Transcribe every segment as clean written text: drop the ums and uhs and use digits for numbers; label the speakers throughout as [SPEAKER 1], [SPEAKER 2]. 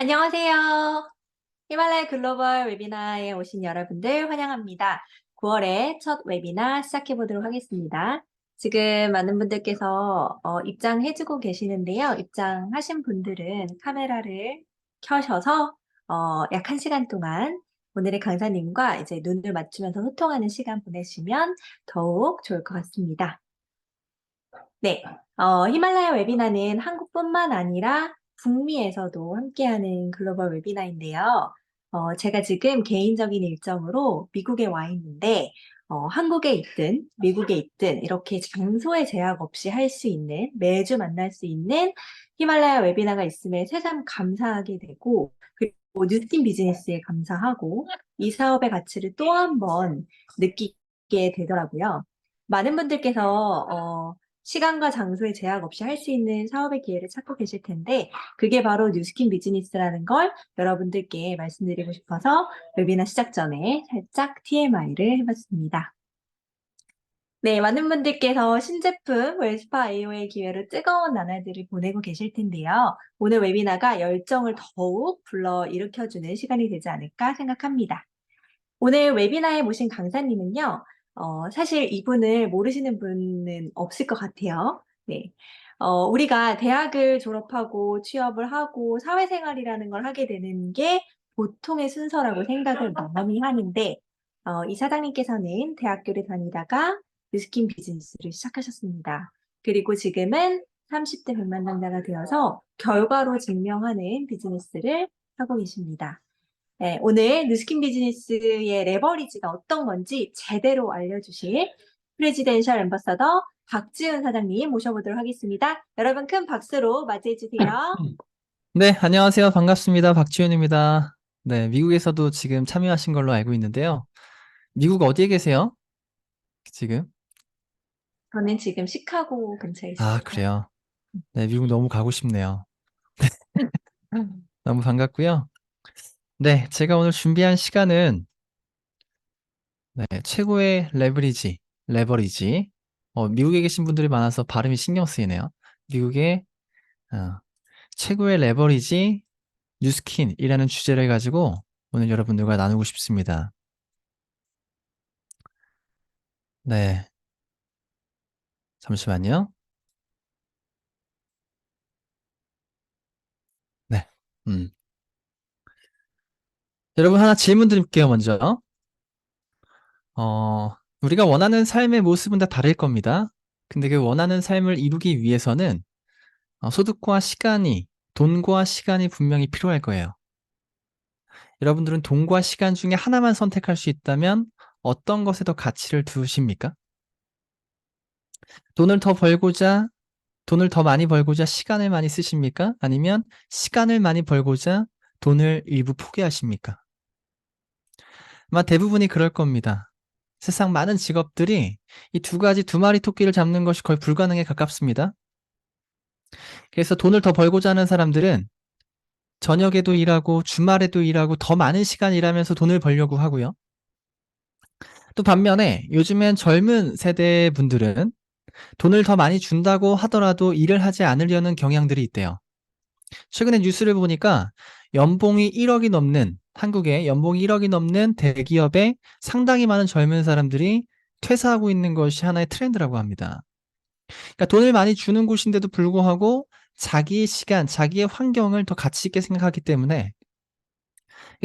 [SPEAKER 1] 안녕하세요. 히말라야 글로벌 웨비나에 오신 여러분들 환영합니다. 9월에 첫 웨비나 시작해 보도록 하겠습니다. 지금 많은 분들께서 입장해주고 계시는데요. 입장하신 분들은 카메라를 켜셔서 약 1시간 동안 오늘의 강사님과 이제 눈을 맞추면서 소통하는 시간 보내시면 더욱 좋을 것 같습니다. 네, 히말라야 웨비나는 한국뿐만 아니라 북미에서도 함께하는 글로벌 웨비나인데요. 제가 지금 개인적인 일정으로 미국에 와 있는데, 한국에 있든 미국에 있든 이렇게 장소의 제약 없이 할 수 있는, 매주 만날 수 있는 히말라야 웨비나가 있음에 새삼 감사하게 되고, 그리고 뉴스킨 비즈니스에 감사하고, 이 사업의 가치를 또 한 번 느끼게 되더라고요. 많은 분들께서 시간과 장소에 제약 없이 할 수 있는 사업의 기회를 찾고 계실 텐데, 그게 바로 뉴스킨 비즈니스라는 걸 여러분들께 말씀드리고 싶어서 웨비나 시작 전에 살짝 TMI를 해봤습니다. 네, 많은 분들께서 신제품 웰스파 AO의 기회로 뜨거운 나날들을 보내고 계실 텐데요. 오늘 웨비나가 열정을 더욱 불러일으켜주는 시간이 되지 않을까 생각합니다. 오늘 웨비나에 모신 강사님은요, 사실 이분을 모르시는 분은 없을 것 같아요. 네. 우리가 대학을 졸업하고 취업을 하고 사회생활이라는 걸 하게 되는 게 보통의 순서라고 생각을 많이 하는데, 이 사장님께서는 대학교를 다니다가 뉴스킨 비즈니스를 시작하셨습니다. 그리고 지금은 30대 백만장자가 되어서 결과로 증명하는 비즈니스를 하고 계십니다. 네, 오늘 뉴스킨 비즈니스의 레버리지가 어떤 건지 제대로 알려주실 프레지덴셜 앰버서더 박지훈 사장님 모셔보도록 하겠습니다. 여러분 큰 박수로 맞이해 주세요.
[SPEAKER 2] 네, 안녕하세요. 반갑습니다. 박지훈입니다. 네, 미국에서도 지금 참여하신 걸로 알고 있는데요. 미국 어디에 계세요? 지금?
[SPEAKER 1] 저는 지금 시카고 근처에
[SPEAKER 2] 아,
[SPEAKER 1] 있습니다.
[SPEAKER 2] 그래요. 네, 미국 너무 가고 싶네요. 너무 반갑고요. 네, 제가 오늘 준비한 시간은 네, 최고의 레버리지. 미국에 계신 분들이 많아서 발음이 신경 쓰이네요. 미국의 어, 최고의 레버리지 뉴스킨이라는 주제를 가지고 오늘 여러분들과 나누고 싶습니다. 네, 잠시만요. 네. 음. 여러분 하나 질문 드릴게요, 먼저. 우리가 원하는 삶의 모습은 다 다를 겁니다. 근데 그 원하는 삶을 이루기 위해서는 소득과 시간이, 돈과 시간이 분명히 필요할 거예요. 여러분들은 돈과 시간 중에 하나만 선택할 수 있다면 어떤 것에 더 가치를 두십니까? 돈을 더 벌고자, 돈을 더 많이 벌고자 시간을 많이 쓰십니까? 아니면 시간을 많이 벌고자 돈을 일부 포기하십니까? 아마 대부분이 그럴 겁니다. 세상 많은 직업들이 이 두 가지 두 마리 토끼를 잡는 것이 거의 불가능에 가깝습니다. 그래서 돈을 더 벌고자 하는 사람들은 저녁에도 일하고 주말에도 일하고 더 많은 시간 일하면서 돈을 벌려고 하고요. 또 반면에 요즘엔 젊은 세대 분들은 돈을 더 많이 준다고 하더라도 일을 하지 않으려는 경향들이 있대요. 최근에 뉴스를 보니까 연봉이 1억이 넘는 한국의 연봉이 1억이 넘는 대기업에 상당히 많은 젊은 사람들이 퇴사하고 있는 것이 하나의 트렌드라고 합니다. 그러니까 돈을 많이 주는 곳인데도 불구하고 자기의 시간, 자기의 환경을 더 가치 있게 생각하기 때문에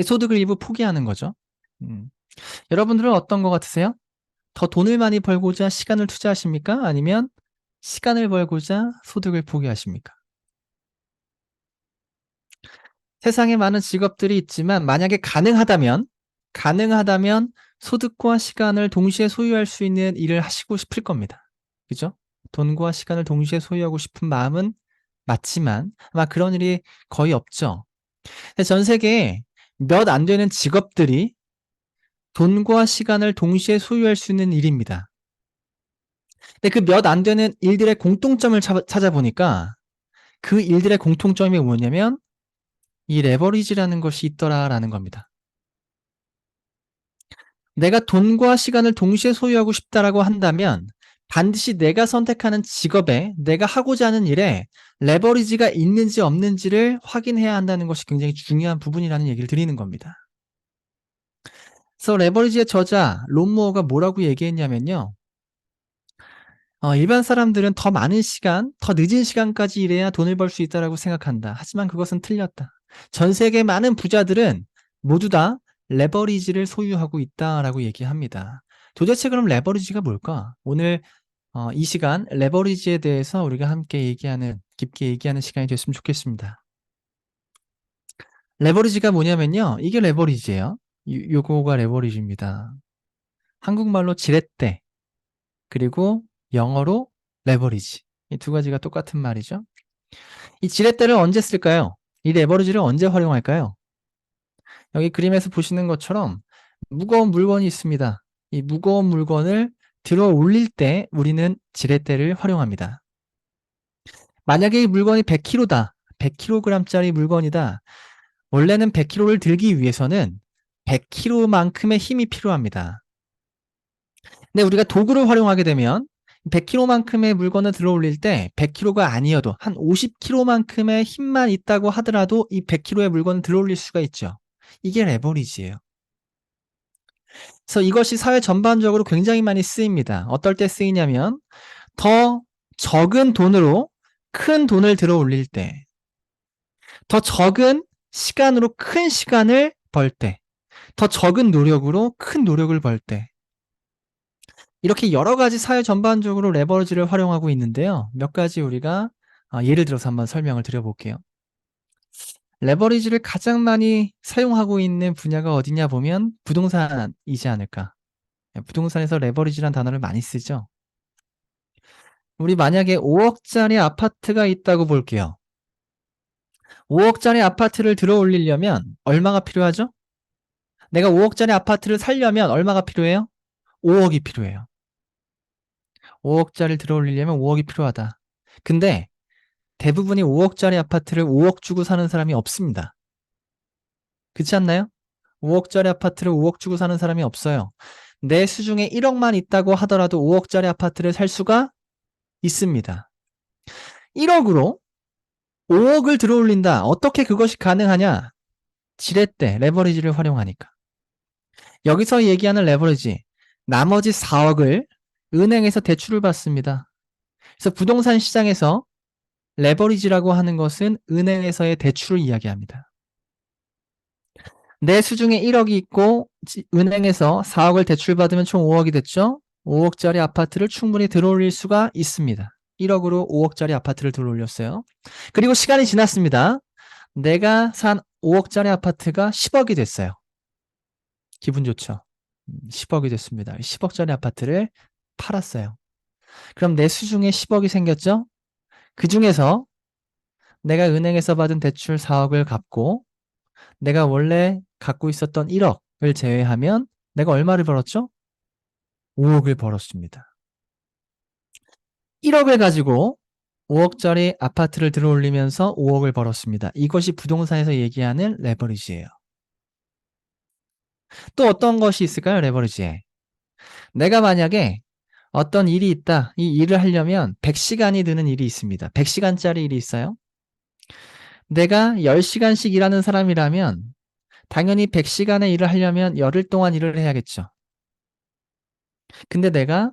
[SPEAKER 2] 소득을 일부 포기하는 거죠. 음. 여러분들은 어떤 것 같으세요? 더 돈을 많이 벌고자 시간을 투자하십니까? 아니면 시간을 벌고자 소득을 포기하십니까? 세상에 많은 직업들이 있지만 만약에 가능하다면 소득과 시간을 동시에 소유할 수 있는 일을 하시고 싶을 겁니다. 그죠? 돈과 시간을 동시에 소유하고 싶은 마음은 맞지만 아마 그런 일이 거의 없죠. 전 세계에 몇 안 되는 직업들이 돈과 시간을 동시에 소유할 수 있는 일입니다. 근데 그 몇 안 되는 일들의 공통점을 찾아보니까 그 일들의 공통점이 뭐냐면 이 레버리지라는 것이 있더라라는 겁니다. 내가 돈과 시간을 동시에 소유하고 싶다라고 한다면 반드시 내가 선택하는 직업에, 내가 하고자 하는 일에 레버리지가 있는지 없는지를 확인해야 한다는 것이 굉장히 중요한 부분이라는 얘기를 드리는 겁니다. 그래서 레버리지의 저자 론 무어가 뭐라고 얘기했냐면요. 일반 사람들은 더 많은 시간, 더 늦은 시간까지 일해야 돈을 벌 수 있다라고 생각한다. 하지만 그것은 틀렸다. 전 세계 많은 부자들은 모두 다 레버리지를 소유하고 있다라고 얘기합니다. 도대체 그럼 레버리지가 뭘까? 오늘 이 시간 레버리지에 대해서 우리가 함께 깊게 얘기하는 시간이 됐으면 좋겠습니다. 레버리지가 뭐냐면요. 이게 레버리지예요. 요거가 레버리지입니다. 한국말로 지렛대, 그리고 영어로 레버리지. 이 두 가지가 똑같은 말이죠. 이 지렛대를 언제 쓸까요? 이 레버리지를 언제 활용할까요? 여기 그림에서 보시는 것처럼 무거운 물건이 있습니다. 이 무거운 물건을 들어 올릴 때 우리는 지렛대를 활용합니다. 만약에 이 물건이 100kg다. 100kg짜리 물건이다. 원래는 100kg를 들기 위해서는 100kg만큼의 힘이 필요합니다. 근데 우리가 도구를 활용하게 되면 100kg만큼의 물건을 들어 올릴 때 100kg가 아니어도 한 50kg만큼의 힘만 있다고 하더라도 이 100kg의 물건을 들어 올릴 수가 있죠. 이게 레버리지예요. 그래서 이것이 사회 전반적으로 굉장히 많이 쓰입니다. 어떨 때 쓰이냐면 더 적은 돈으로 큰 돈을 들어 올릴 때, 더 적은 시간으로 큰 시간을 벌 때, 더 적은 노력으로 큰 노력을 벌 때, 이렇게 여러 가지 사회 전반적으로 레버리지를 활용하고 있는데요. 몇 가지 우리가 예를 들어서 한번 설명을 드려볼게요. 레버리지를 가장 많이 사용하고 있는 분야가 어디냐 보면 부동산이지 않을까. 부동산에서 레버리지란 단어를 많이 쓰죠. 우리 만약에 5억짜리 아파트가 있다고 볼게요. 5억짜리 아파트를 들어 올리려면 얼마가 필요하죠? 내가 5억짜리 아파트를 살려면 얼마가 필요해요? 5억이 필요해요. 5억짜리를 들어 올리려면 5억이 필요하다. 근데 대부분이 5억짜리 아파트를 5억 주고 사는 사람이 없습니다. 그렇지 않나요? 5억짜리 아파트를 5억 주고 사는 사람이 없어요. 내 수중에 1억만 있다고 하더라도 5억짜리 아파트를 살 수가 있습니다. 1억으로 5억을 들어 올린다. 어떻게 그것이 가능하냐? 지렛대, 레버리지를 활용하니까. 여기서 얘기하는 레버리지, 나머지 4억을 은행에서 대출을 받습니다. 그래서 부동산 시장에서 레버리지라고 하는 것은 은행에서의 대출을 이야기합니다. 내 수중에 1억이 있고 은행에서 4억을 대출받으면 총 5억이 됐죠? 5억짜리 아파트를 충분히 들어올릴 수가 있습니다. 1억으로 5억짜리 아파트를 들어올렸어요. 그리고 시간이 지났습니다. 내가 산 5억짜리 아파트가 10억이 됐어요. 기분 좋죠? 10억이 됐습니다. 10억짜리 아파트를 팔았어요. 그럼 내 수중에 10억이 생겼죠? 그 중에서 내가 은행에서 받은 대출 4억을 갚고 내가 원래 갖고 있었던 1억을 제외하면 내가 얼마를 벌었죠? 5억을 벌었습니다. 1억을 가지고 5억짜리 아파트를 들어올리면서 5억을 벌었습니다. 이것이 부동산에서 얘기하는 레버리지예요. 또 어떤 것이 있을까요? 레버리지에. 내가 만약에 어떤 일이 있다. 이 일을 하려면 100시간이 드는 일이 있습니다. 100시간짜리 일이 있어요. 내가 10시간씩 일하는 사람이라면 당연히 100시간의 일을 하려면 열흘 동안 일을 해야겠죠. 근데 내가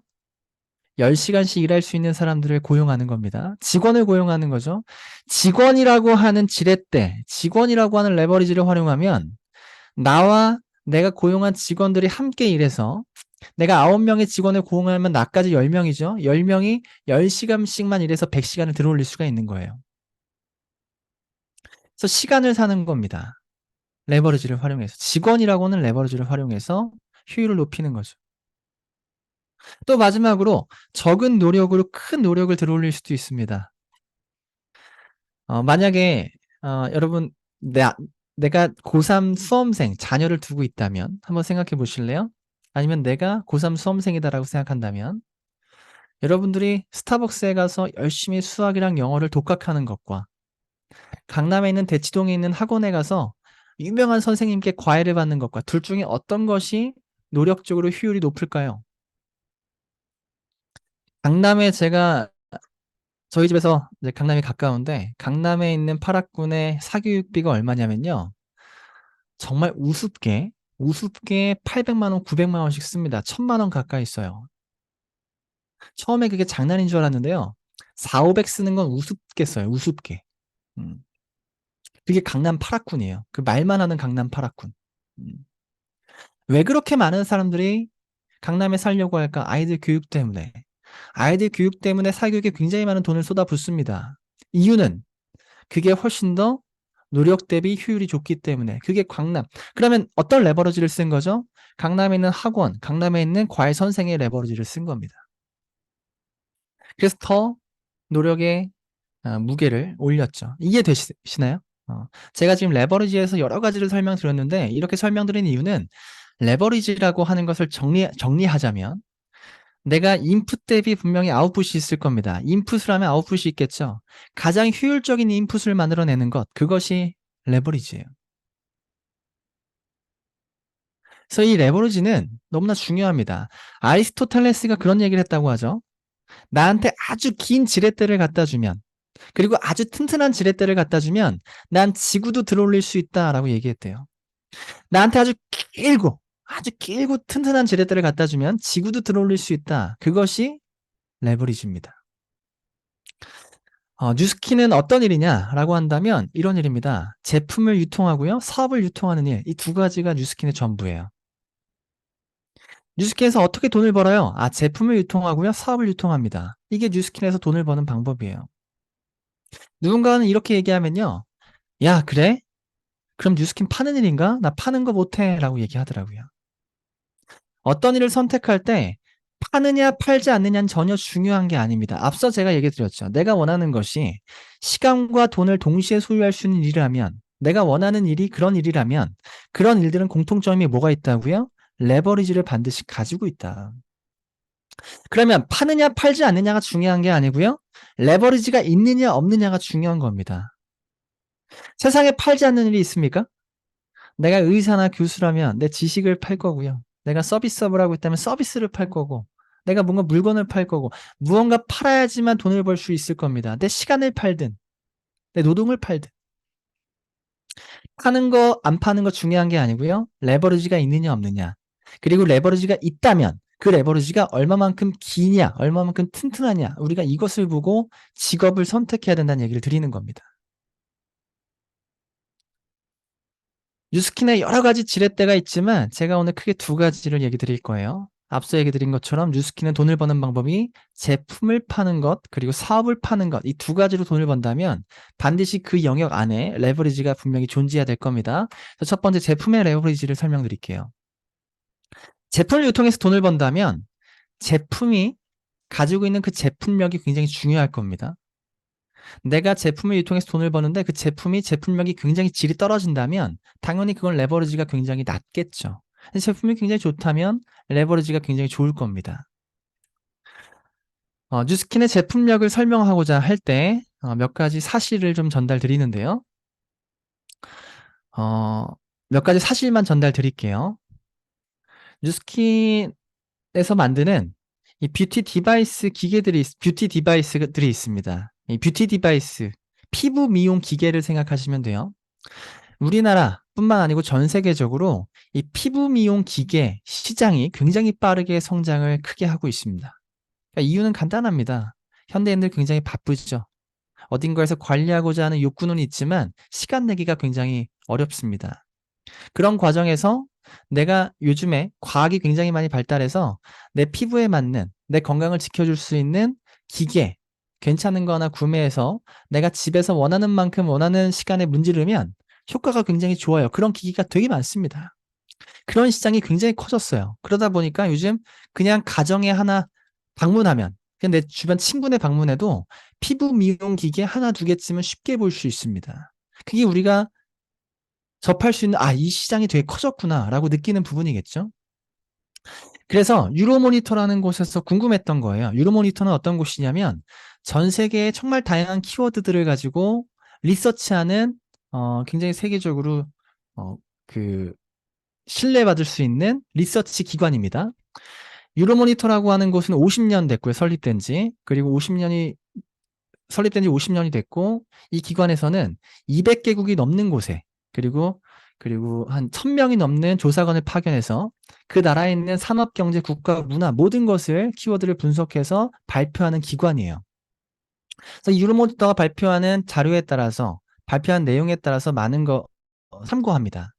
[SPEAKER 2] 10시간씩 일할 수 있는 사람들을 고용하는 겁니다. 직원을 고용하는 거죠. 직원이라고 하는 지렛대, 직원이라고 하는 레버리지를 활용하면 나와 내가 고용한 직원들이 함께 일해서 내가 9명의 직원을 고용하면 나까지 10명이죠. 10명이 10시간씩만 일해서 100시간을 들어올릴 수가 있는 거예요. 그래서 시간을 사는 겁니다. 레버리지를 활용해서. 직원이라고 하는 레버리지를 활용해서 효율을 높이는 거죠. 또 마지막으로 적은 노력으로 큰 노력을 들어올릴 수도 있습니다. 만약에 여러분 내가 고3 수험생 자녀를 두고 있다면 한번 생각해 보실래요? 아니면 내가 고3 수험생이다라고 생각한다면 여러분들이 스타벅스에 가서 열심히 수학이랑 영어를 독학하는 것과 강남에 있는 대치동에 있는 학원에 가서 유명한 선생님께 과외를 받는 것과 둘 중에 어떤 것이 노력적으로 효율이 높을까요? 강남에 제가 저희 집에서 이제 강남이 가까운데 강남에 있는 파락군의 사교육비가 얼마냐면요. 정말 우습게 800만 원, 900만 원씩 씁니다. 1000만 원 가까이 써요. 처음에 그게 장난인 줄 알았는데요. 4, 500 쓰는 건 우습게 써요. 우습게. 음. 그게 강남 파락군이에요. 그 말만 하는 강남 파락군. 음. 왜 그렇게 많은 사람들이 강남에 살려고 할까? 아이들 교육 때문에. 아이들 교육 때문에 사교육에 굉장히 많은 돈을 쏟아붓습니다. 이유는 그게 훨씬 더 노력 대비 효율이 좋기 때문에. 그게 강남. 그러면 어떤 레버리지를 쓴 거죠? 강남에 있는 학원, 강남에 있는 과외 선생의 레버리지를 쓴 겁니다. 그래서 더 노력의 무게를 올렸죠. 이해되시나요? 제가 지금 레버리지에서 여러 가지를 설명드렸는데 이렇게 설명드린 이유는 레버리지라고 하는 것을 정리하자면 내가 인풋 대비 분명히 아웃풋이 있을 겁니다. 인풋을 하면 아웃풋이 있겠죠. 가장 효율적인 인풋을 만들어내는 것, 그것이 레버리지예요. 그래서 이 레버리지는 너무나 중요합니다. 아리스토텔레스가 그런 얘기를 했다고 하죠. 나한테 아주 긴 지렛대를 갖다 주면, 그리고 아주 튼튼한 지렛대를 갖다 주면 난 지구도 들어올릴 수 있다라고 얘기했대요. 나한테 아주 길고 튼튼한 지렛대를 갖다 주면 지구도 들어올릴 수 있다. 그것이 레버리지입니다. 뉴스키는 어떤 일이냐라고 한다면 이런 일입니다. 제품을 유통하고요, 사업을 유통하는 일, 이 두 가지가 뉴스킨의 전부예요. 뉴스킨에서 어떻게 돈을 벌어요? 제품을 유통하고요, 사업을 유통합니다. 이게 뉴스킨에서 돈을 버는 방법이에요. 누군가는 이렇게 얘기하면요, 야, 그래? 그럼 뉴스킨 파는 일인가? 나 파는 거 못해 라고 얘기하더라고요. 어떤 일을 선택할 때 파느냐 팔지 않느냐는 전혀 중요한 게 아닙니다. 앞서 제가 얘기 드렸죠. 내가 원하는 것이 시간과 돈을 동시에 소유할 수 있는 일이라면, 내가 원하는 일이 그런 일이라면 그런 일들은 공통점이 뭐가 있다고요? 레버리지를 반드시 가지고 있다. 그러면 파느냐 팔지 않느냐가 중요한 게 아니고요. 레버리지가 있느냐 없느냐가 중요한 겁니다. 세상에 팔지 않는 일이 있습니까? 내가 의사나 교수라면 내 지식을 팔 거고요. 내가 서비스업을 하고 있다면 서비스를 팔 거고, 내가 뭔가 물건을 팔 거고, 무언가 팔아야지만 돈을 벌 수 있을 겁니다. 내 시간을 팔든, 내 노동을 팔든. 파는 거, 안 파는 거 중요한 게 아니고요. 레버리지가 있느냐, 없느냐. 그리고 레버리지가 있다면 그 레버리지가 얼마만큼 기냐, 얼마만큼 튼튼하냐. 우리가 이것을 보고 직업을 선택해야 된다는 얘기를 드리는 겁니다. 뉴스킨에 여러 가지 지렛대가 있지만 제가 오늘 크게 두 가지를 얘기 드릴 거예요. 앞서 얘기 드린 것처럼 뉴스킨은 돈을 버는 방법이 제품을 파는 것, 그리고 사업을 파는 것, 이 두 가지로 돈을 번다면 반드시 그 영역 안에 레버리지가 분명히 존재해야 될 겁니다. 그래서 첫 번째 제품의 레버리지를 설명드릴게요. 제품을 유통해서 돈을 번다면 제품이 가지고 있는 그 제품력이 굉장히 중요할 겁니다. 내가 제품을 유통해서 돈을 버는데 그 제품이 제품력이 굉장히 질이 떨어진다면 당연히 그건 레버리지가 굉장히 낮겠죠. 제품이 굉장히 좋다면 레버리지가 굉장히 좋을 겁니다. 뉴스킨의 제품력을 설명하고자 할 때 몇 가지 사실을 좀 전달드리는데요. 몇 가지 사실만 전달드릴게요. 뉴스킨에서 만드는 이 뷰티 디바이스들이 있습니다. 이 뷰티 디바이스, 피부 미용 기계를 생각하시면 돼요. 우리나라뿐만 아니고 전 세계적으로 이 피부 미용 기계 시장이 굉장히 빠르게 성장을 크게 하고 있습니다. 그러니까 이유는 간단합니다. 현대인들 굉장히 바쁘죠. 어딘가에서 관리하고자 하는 욕구는 있지만 시간 내기가 굉장히 어렵습니다. 그런 과정에서 내가 요즘에 과학이 굉장히 많이 발달해서 내 피부에 맞는, 내 건강을 지켜줄 수 있는 기계, 괜찮은 거 하나 구매해서 내가 집에서 원하는 만큼 원하는 시간에 문지르면 효과가 굉장히 좋아요. 그런 기기가 되게 많습니다. 그런 시장이 굉장히 커졌어요. 그러다 보니까 요즘 그냥 가정에 하나 방문하면, 그냥 내 주변 친구네 방문해도 피부 미용 기계 하나 두 개쯤은 쉽게 볼 수 있습니다. 그게 우리가 접할 수 있는, 이 시장이 되게 커졌구나라고 느끼는 부분이겠죠. 그래서 유로모니터라는 곳에서 궁금했던 거예요. 유로모니터는 어떤 곳이냐면 전 세계의 정말 다양한 키워드들을 가지고 리서치하는 굉장히 세계적으로 그 신뢰받을 수 있는 리서치 기관입니다. 유로모니터라고 하는 곳은 50년 됐고요. 그리고 설립된 지 50년이 됐고, 이 기관에서는 200개국이 넘는 곳에, 그리고 한 1000명이 넘는 조사관을 파견해서 그 나라에 있는 산업, 경제, 국가, 문화 모든 것을 키워드를 분석해서 발표하는 기관이에요. 그래서 유로모니터가 발표하는 자료에 따라서 발표한 내용에 따라서 많은 거 참고합니다.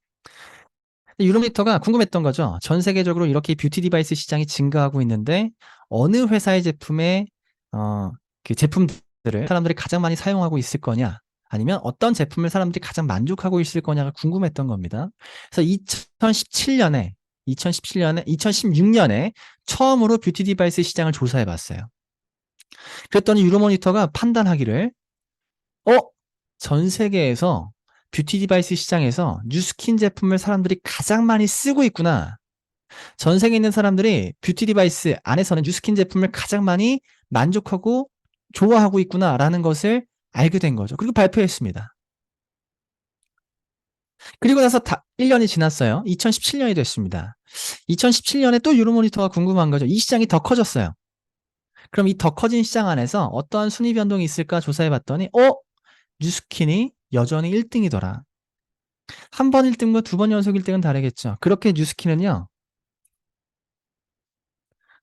[SPEAKER 2] 유로미터가 궁금했던 거죠. 전 세계적으로 이렇게 뷰티 디바이스 시장이 증가하고 있는데 어느 회사의 제품의 그 제품들을 사람들이 가장 많이 사용하고 있을 거냐, 아니면 어떤 제품을 사람들이 가장 만족하고 있을 거냐가 궁금했던 겁니다. 그래서 2016년에 처음으로 뷰티 디바이스 시장을 조사해 봤어요. 그랬더니 유로모니터가 판단하기를 전 세계에서 뷰티 디바이스 시장에서 뉴스킨 제품을 사람들이 가장 많이 쓰고 있구나. 전 세계에 있는 사람들이 뷰티 디바이스 안에서는 뉴스킨 제품을 가장 많이 만족하고 좋아하고 있구나라는 것을 알게 된 거죠. 그리고 발표했습니다. 그리고 나서 1년이 지났어요. 2017년이 됐습니다. 2017년에 또 유로모니터가 궁금한 거죠. 이 시장이 더 커졌어요. 그럼 이 더 커진 시장 안에서 어떠한 순위 변동이 있을까 조사해 봤더니 뉴스킨이 여전히 1등이더라. 한 번 1등과 두 번 연속 1등은 다르겠죠. 그렇게 뉴스킨은요,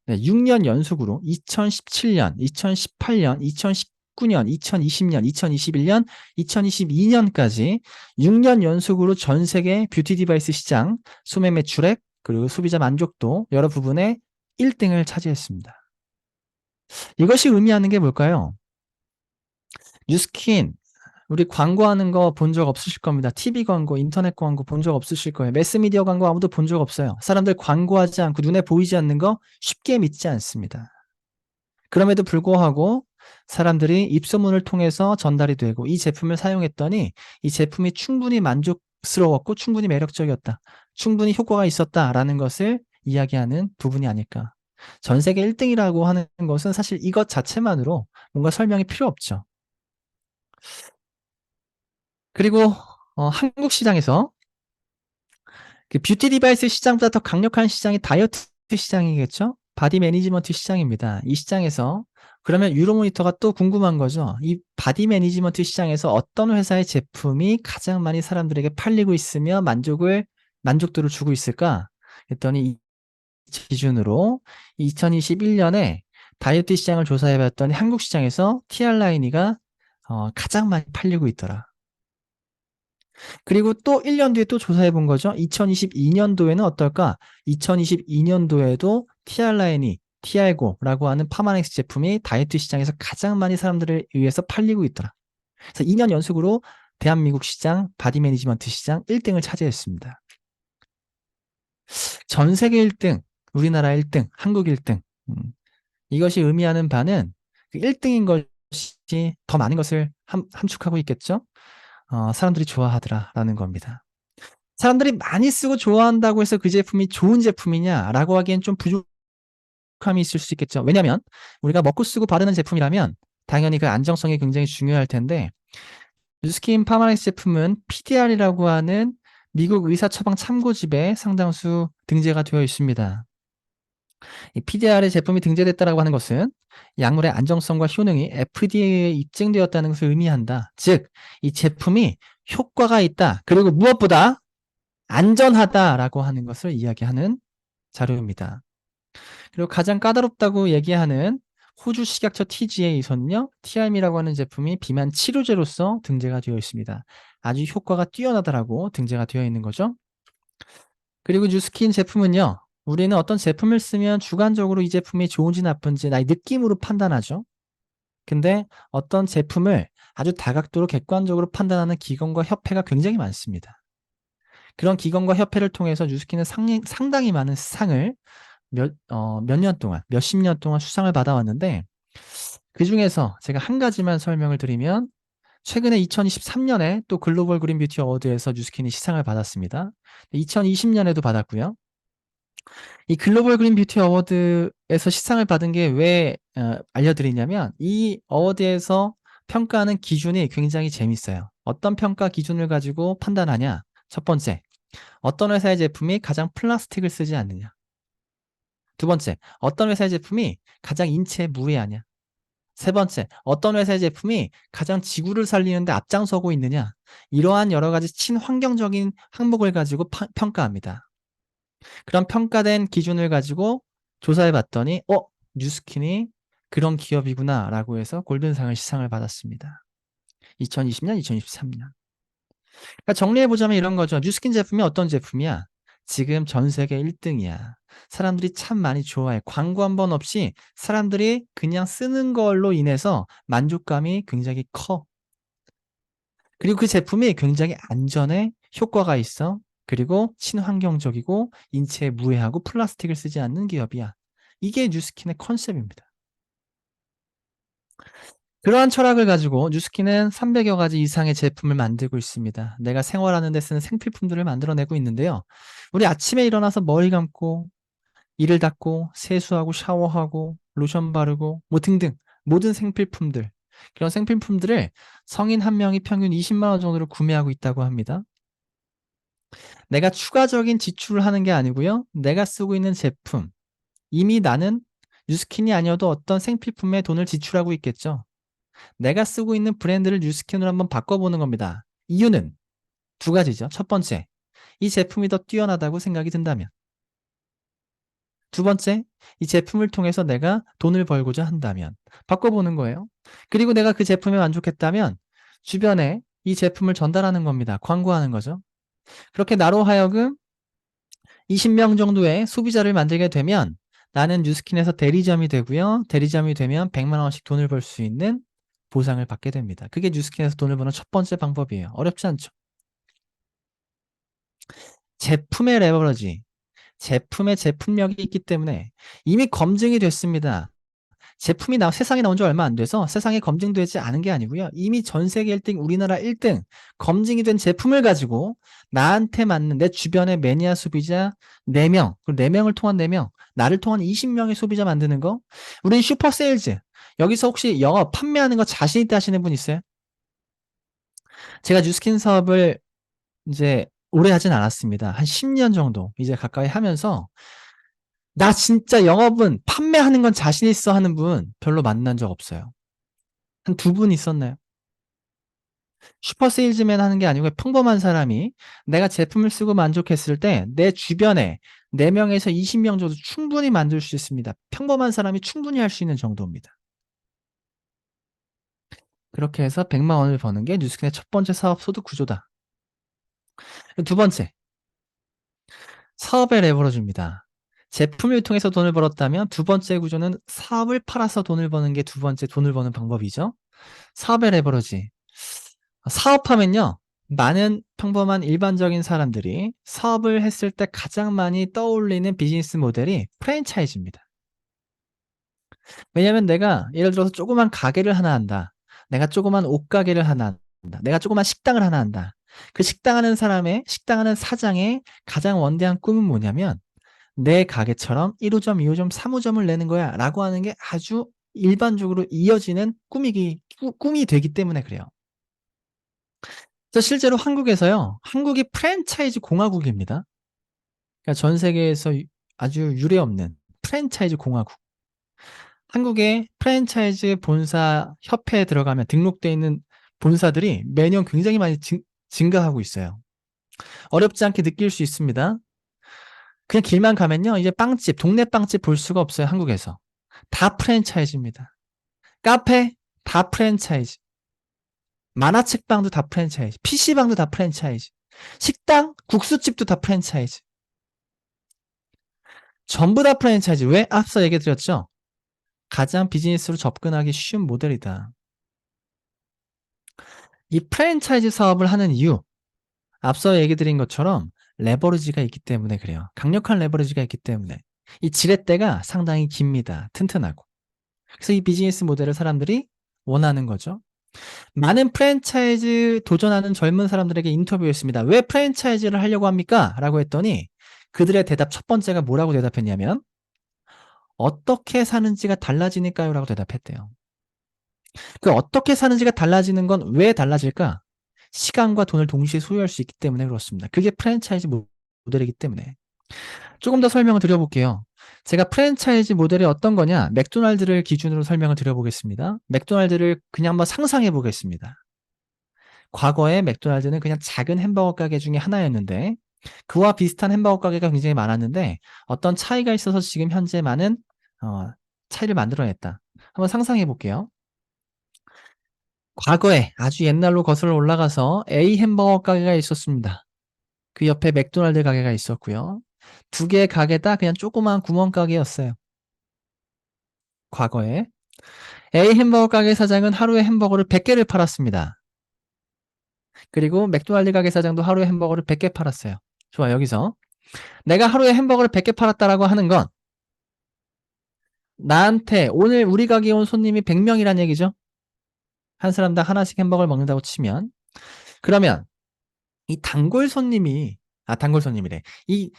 [SPEAKER 2] 6년 연속으로 2017년, 2018년, 2019년, 2020년, 2021년, 2022년까지 6년 연속으로 전 세계 뷰티 디바이스 시장 소매 매출액 그리고 소비자 만족도 여러 부분에 1등을 차지했습니다. 이것이 의미하는 게 뭘까요? 뉴스킨, 우리 광고하는 거 본 적 없으실 겁니다. TV 광고, 인터넷 광고 본 적 없으실 거예요. 매스미디어 광고 아무도 본 적 없어요. 사람들 광고하지 않고 눈에 보이지 않는 거 쉽게 믿지 않습니다. 그럼에도 불구하고 사람들이 입소문을 통해서 전달이 되고 이 제품을 사용했더니 이 제품이 충분히 만족스러웠고 충분히 매력적이었다. 충분히 효과가 있었다라는 것을 이야기하는 부분이 아닐까. 전 세계 1등이라고 하는 것은 사실 이것 자체만으로 뭔가 설명이 필요 없죠. 그리고 한국 시장에서 그 뷰티 디바이스 시장보다 더 강력한 시장이 다이어트 시장이겠죠? 바디 매니지먼트 시장입니다. 이 시장에서 그러면 유로모니터가 또 궁금한 거죠. 이 바디 매니지먼트 시장에서 어떤 회사의 제품이 가장 많이 사람들에게 팔리고 있으며 만족도를 주고 있을까? 했더니 이 기준으로 2021년에 다이어트 시장을 조사해 봤더니 한국 시장에서 티알라이니가 가장 많이 팔리고 있더라. 그리고 또 1년 뒤에 또 조사해 본 거죠. 2022년도에는 어떨까? 2022년도에도 티알라인이 티알고라고 하는 파마넥스 제품이 다이어트 시장에서 가장 많이 사람들을 의해서 팔리고 있더라. 그래서 2년 연속으로 대한민국 시장, 바디 매니지먼트 시장 1등을 차지했습니다. 전 세계 1등, 우리나라 1등, 한국 1등. 이것이 의미하는 바는 그 1등인 것이 더 많은 것을 함축하고 있겠죠? 사람들이 좋아하더라라는 겁니다. 사람들이 많이 쓰고 좋아한다고 해서 그 제품이 좋은 제품이냐라고 하기엔 좀 부족함이 있을 수 있겠죠. 왜냐하면 우리가 먹고 쓰고 바르는 제품이라면 당연히 그 안정성이 굉장히 중요할 텐데 뉴스킨 파마넥스 제품은 PDR이라고 하는 미국 의사처방 참고집에 상당수 등재가 되어 있습니다. 이 PDR의 제품이 등재됐다라고 하는 것은 약물의 안정성과 효능이 FDA에 입증되었다는 것을 의미한다. 즉, 이 제품이 효과가 있다. 그리고 무엇보다 안전하다라고 하는 것을 이야기하는 자료입니다. 그리고 가장 까다롭다고 얘기하는 호주 식약처 TGA에서는요, TRM이라고 하는 제품이 비만 치료제로서 등재가 되어 있습니다. 아주 효과가 뛰어나다라고 등재가 되어 있는 거죠. 그리고 뉴스킨 제품은요, 우리는 어떤 제품을 쓰면 주관적으로 이 제품이 좋은지 나쁜지 나의 느낌으로 판단하죠. 근데 어떤 제품을 아주 다각도로 객관적으로 판단하는 기관과 협회가 굉장히 많습니다. 그런 기관과 협회를 통해서 뉴스킨은 상당히 많은 상을 몇 년 동안, 몇십 년 동안 수상을 받아왔는데 그 중에서 제가 한 가지만 설명을 드리면 최근에 2023년에 또 글로벌 그린 뷰티 어워드에서 뉴스킨이 시상을 받았습니다. 2020년에도 받았고요. 이 글로벌 그린 뷰티 어워드에서 시상을 받은 게 왜 알려드리냐면 이 어워드에서 평가하는 기준이 굉장히 재밌어요. 어떤 평가 기준을 가지고 판단하냐? 첫 번째, 어떤 회사의 제품이 가장 플라스틱을 쓰지 않느냐? 두 번째, 어떤 회사의 제품이 가장 인체에 무해하냐? 세 번째, 어떤 회사의 제품이 가장 지구를 살리는데 앞장서고 있느냐? 이러한 여러 가지 친환경적인 항목을 가지고 평가합니다. 그런 평가된 기준을 가지고 조사해 봤더니, 뉴스킨이 그런 기업이구나라고 해서 골든상을 시상을 받았습니다. 2020년, 2023년. 그러니까 정리해보자면 이런 거죠. 뉴스킨 제품이 어떤 제품이야? 지금 전 세계 1등이야. 사람들이 참 많이 좋아해. 광고 한 번 없이 사람들이 그냥 쓰는 걸로 인해서 만족감이 굉장히 커. 그리고 그 제품이 굉장히 안전해, 효과가 있어. 그리고 친환경적이고 인체에 무해하고 플라스틱을 쓰지 않는 기업이야. 이게 뉴스킨의 컨셉입니다. 그러한 철학을 가지고 뉴스킨은 300여 가지 이상의 제품을 만들고 있습니다. 내가 생활하는 데 쓰는 생필품들을 만들어내고 있는데요. 우리 아침에 일어나서 머리 감고 이를 닦고 세수하고 샤워하고 로션 바르고 뭐 등등 모든 생필품들, 그런 생필품들을 성인 한 명이 평균 20만 원 정도로 구매하고 있다고 합니다. 내가 추가적인 지출을 하는 게 아니고요. 내가 쓰고 있는 제품, 이미 나는 뉴스킨이 아니어도 어떤 생필품에 돈을 지출하고 있겠죠. 내가 쓰고 있는 브랜드를 뉴스킨으로 한번 바꿔보는 겁니다. 이유는 두 가지죠. 첫 번째, 이 제품이 더 뛰어나다고 생각이 든다면. 두 번째, 이 제품을 통해서 내가 돈을 벌고자 한다면 바꿔보는 거예요. 그리고 내가 그 제품에 만족했다면 주변에 이 제품을 전달하는 겁니다. 광고하는 거죠. 그렇게 나로 하여금 20명 정도의 소비자를 만들게 되면 나는 뉴스킨에서 대리점이 되고요. 대리점이 되면 100만 원씩 돈을 벌 수 있는 보상을 받게 됩니다. 그게 뉴스킨에서 돈을 버는 첫 번째 방법이에요. 어렵지 않죠? 제품의 레버러지, 제품의 제품력이 있기 때문에 이미 검증이 됐습니다. 제품이 세상에 나온 지 얼마 안 돼서 세상에 검증되지 않은 게 아니고요. 이미 전 세계 1등, 우리나라 1등 검증이 된 제품을 가지고 나한테 맞는 내 주변의 매니아 소비자 4명, 그리고 4명을 통한 4명, 나를 통한 20명의 소비자 만드는 거. 우린 슈퍼 세일즈. 여기서 혹시 영업, 판매하는 거 자신 있다 하시는 분 있어요? 제가 뉴스킨 사업을 이제 오래 하진 않았습니다. 한 10년 정도 이제 가까이 하면서 나 진짜 영업은 판매하는 건 자신 있어 하는 분 별로 만난 적 없어요. 한 2분 있었나요? 슈퍼 세일즈맨 하는 게 아니고 평범한 사람이 내가 제품을 쓰고 만족했을 때 내 주변에 4명에서 20명 정도 충분히 만들 수 있습니다. 평범한 사람이 충분히 할 수 있는 정도입니다. 그렇게 해서 100만 원을 버는 게 뉴스킨의 첫 번째 사업 소득 구조다. 두 번째, 사업의 레버러지입니다. 제품을 통해서 돈을 벌었다면 두 번째 구조는 사업을 팔아서 돈을 버는 게 두 번째 돈을 버는 방법이죠. 사업의 레버러지. 사업하면요, 많은 평범한 일반적인 사람들이 사업을 했을 때 가장 많이 떠올리는 비즈니스 모델이 프랜차이즈입니다. 왜냐하면 내가 예를 들어서 조그만 가게를 하나 한다. 내가 조그만 옷가게를 하나 한다. 내가 조그만 식당을 하나 한다. 그 식당 하는 사장의 가장 원대한 꿈은 뭐냐면 내 가게처럼 1호점, 2호점, 3호점을 내는 거야 라고 하는 게 아주 일반적으로 이어지는 꿈이 되기 때문에 그래요. 그래서 실제로 한국에서요, 한국이 프랜차이즈 공화국입니다. 그러니까 전 세계에서 아주 유례없는 프랜차이즈 공화국. 한국의 프랜차이즈 본사 협회에 들어가면 등록되어 있는 본사들이 매년 굉장히 많이 증가하고 있어요. 어렵지 않게 느낄 수 있습니다. 그냥 길만 가면요, 이제 빵집, 동네 빵집 볼 수가 없어요, 한국에서. 다 프랜차이즈입니다. 카페, 다 프랜차이즈. 만화책방도 다 프랜차이즈. PC방도 다 프랜차이즈. 식당, 국수집도 다 프랜차이즈. 전부 다 프랜차이즈. 왜? 앞서 얘기 드렸죠? 가장 비즈니스로 접근하기 쉬운 모델이다. 이 프랜차이즈 사업을 하는 이유, 앞서 얘기 드린 것처럼 레버리지가 있기 때문에 그래요. 강력한 레버리지가 있기 때문에. 이 지렛대가 상당히 깁니다. 튼튼하고. 그래서 이 비즈니스 모델을 사람들이 원하는 거죠. 많은 프랜차이즈 도전하는 젊은 사람들에게 인터뷰했습니다. 왜 프랜차이즈를 하려고 합니까? 라고 했더니 그들의 대답 첫 번째가 뭐라고 대답했냐면 어떻게 사는지가 달라지니까요? 라고 대답했대요. 그 어떻게 사는지가 달라지는 건 왜 달라질까? 시간과 돈을 동시에 소유할 수 있기 때문에 그렇습니다. 그게 프랜차이즈 모델이기 때문에. 조금 더 설명을 드려볼게요. 제가 프랜차이즈 모델이 어떤 거냐? 맥도날드를 기준으로 설명을 드려보겠습니다. 맥도날드를 그냥 한번 상상해 보겠습니다. 과거에 맥도날드는 그냥 작은 햄버거 가게 중에 하나였는데 그와 비슷한 햄버거 가게가 굉장히 많았는데 어떤 차이가 있어서 지금 현재 많은 차이를 만들어냈다. 한번 상상해 볼게요. 과거에 아주 옛날로 거슬러 올라가서 A 햄버거 가게가 있었습니다. 그 옆에 맥도날드 가게가 있었고요. 두 개의 가게 다 그냥 조그마한 구멍가게였어요. 과거에. A 햄버거 가게 사장은 하루에 햄버거를 100개를 팔았습니다. 그리고 맥도날드 가게 사장도 하루에 햄버거를 100개 팔았어요. 좋아, 여기서 내가 하루에 햄버거를 100개 팔았다라고 하는 건 나한테 오늘 우리 가게에 온 손님이 100명이란 얘기죠. 한 사람당 하나씩 햄버거를 먹는다고 치면 그러면 이 단골 손님이래. 이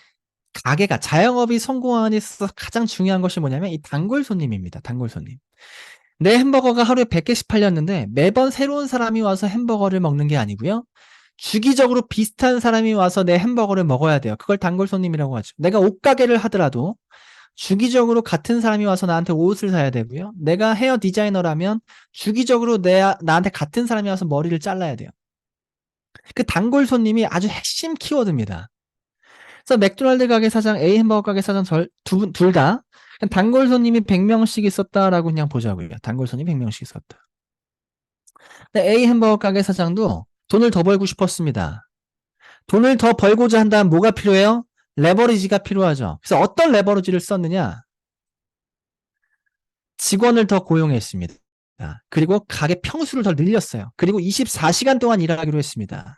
[SPEAKER 2] 가게가 자영업이 성공하는 데 있어서 가장 중요한 것이 뭐냐면 이 단골 손님입니다. 단골 손님. 내 햄버거가 하루에 100개씩 팔렸는데 매번 새로운 사람이 와서 햄버거를 먹는 게 아니고요. 주기적으로 비슷한 사람이 와서 내 햄버거를 먹어야 돼요. 그걸 단골 손님이라고 하죠. 내가 옷가게를 하더라도 주기적으로 같은 사람이 와서 나한테 옷을 사야 되고요. 내가 헤어 디자이너라면 주기적으로 나한테 같은 사람이 와서 머리를 잘라야 돼요. 그 단골 손님이 아주 핵심 키워드입니다. 그래서 맥도날드 가게 사장, A 햄버거 가게 사장 둘 다 단골 손님이 100명씩 있었다라고 그냥 보자고요. 단골 손님이 100명씩 있었다. 근데 A 햄버거 가게 사장도 돈을 더 벌고 싶었습니다. 돈을 더 벌고자 한다면 뭐가 필요해요? 레버리지가 필요하죠. 그래서 어떤 레버리지를 썼느냐? 직원을 더 고용했습니다. 그리고 가게 평수를 더 늘렸어요. 그리고 24시간 동안 일하기로 했습니다.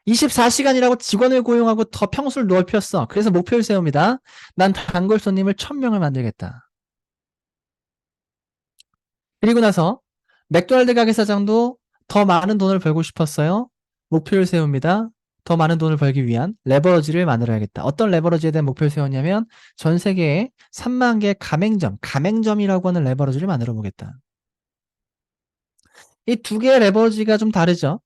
[SPEAKER 2] 24시간이라고 직원을 고용하고 더 평수를 넓혔어. 그래서 목표를 세웁니다. 난 단골 손님을 1000명을 만들겠다. 그리고 나서 맥도날드 가게 사장도 더 많은 돈을 벌고 싶었어요. 목표를 세웁니다. 더 많은 돈을 벌기 위한 레버러지를 만들어야겠다. 어떤 레버러지에 대한 목표를 세웠냐면 전 세계에 3만 개의 가맹점이라고 하는 레버러지를 만들어 보겠다. 이 두 개의 레버러지가 좀 다르죠.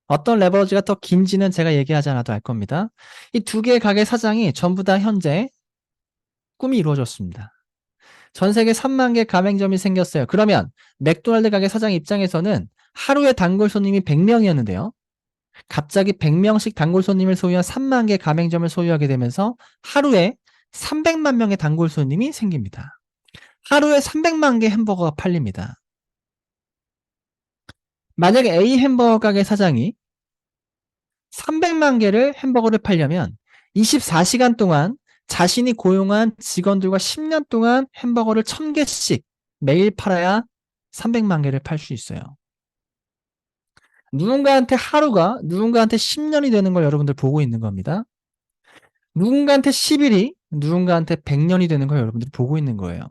[SPEAKER 2] 어떤 레버러지가 더 긴지는 제가 얘기하지 않아도 알 겁니다. 이 두 개의 가게 사장이 전부 다 현재 꿈이 이루어졌습니다. 전 세계 3만 개 가맹점이 생겼어요. 그러면 맥도날드 가게 사장 입장에서는 하루에 단골 손님이 100명이었는데요. 갑자기 100명씩 단골 손님을 소유한 3만 개 가맹점을 소유하게 되면서 하루에 300만 명의 단골 손님이 생깁니다. 하루에 300만 개 햄버거가 팔립니다. 만약에 A 햄버거 가게 사장이 300만 개를 햄버거를 팔려면 24시간 동안 자신이 고용한 직원들과 10년 동안 햄버거를 1000개씩 매일 팔아야 300만 개를 팔 수 있어요. 누군가한테 하루가 누군가한테 10년이 되는 걸 여러분들 보고 있는 겁니다. 누군가한테 10일이 누군가한테 100년이 되는 걸 여러분들이 보고 있는 거예요.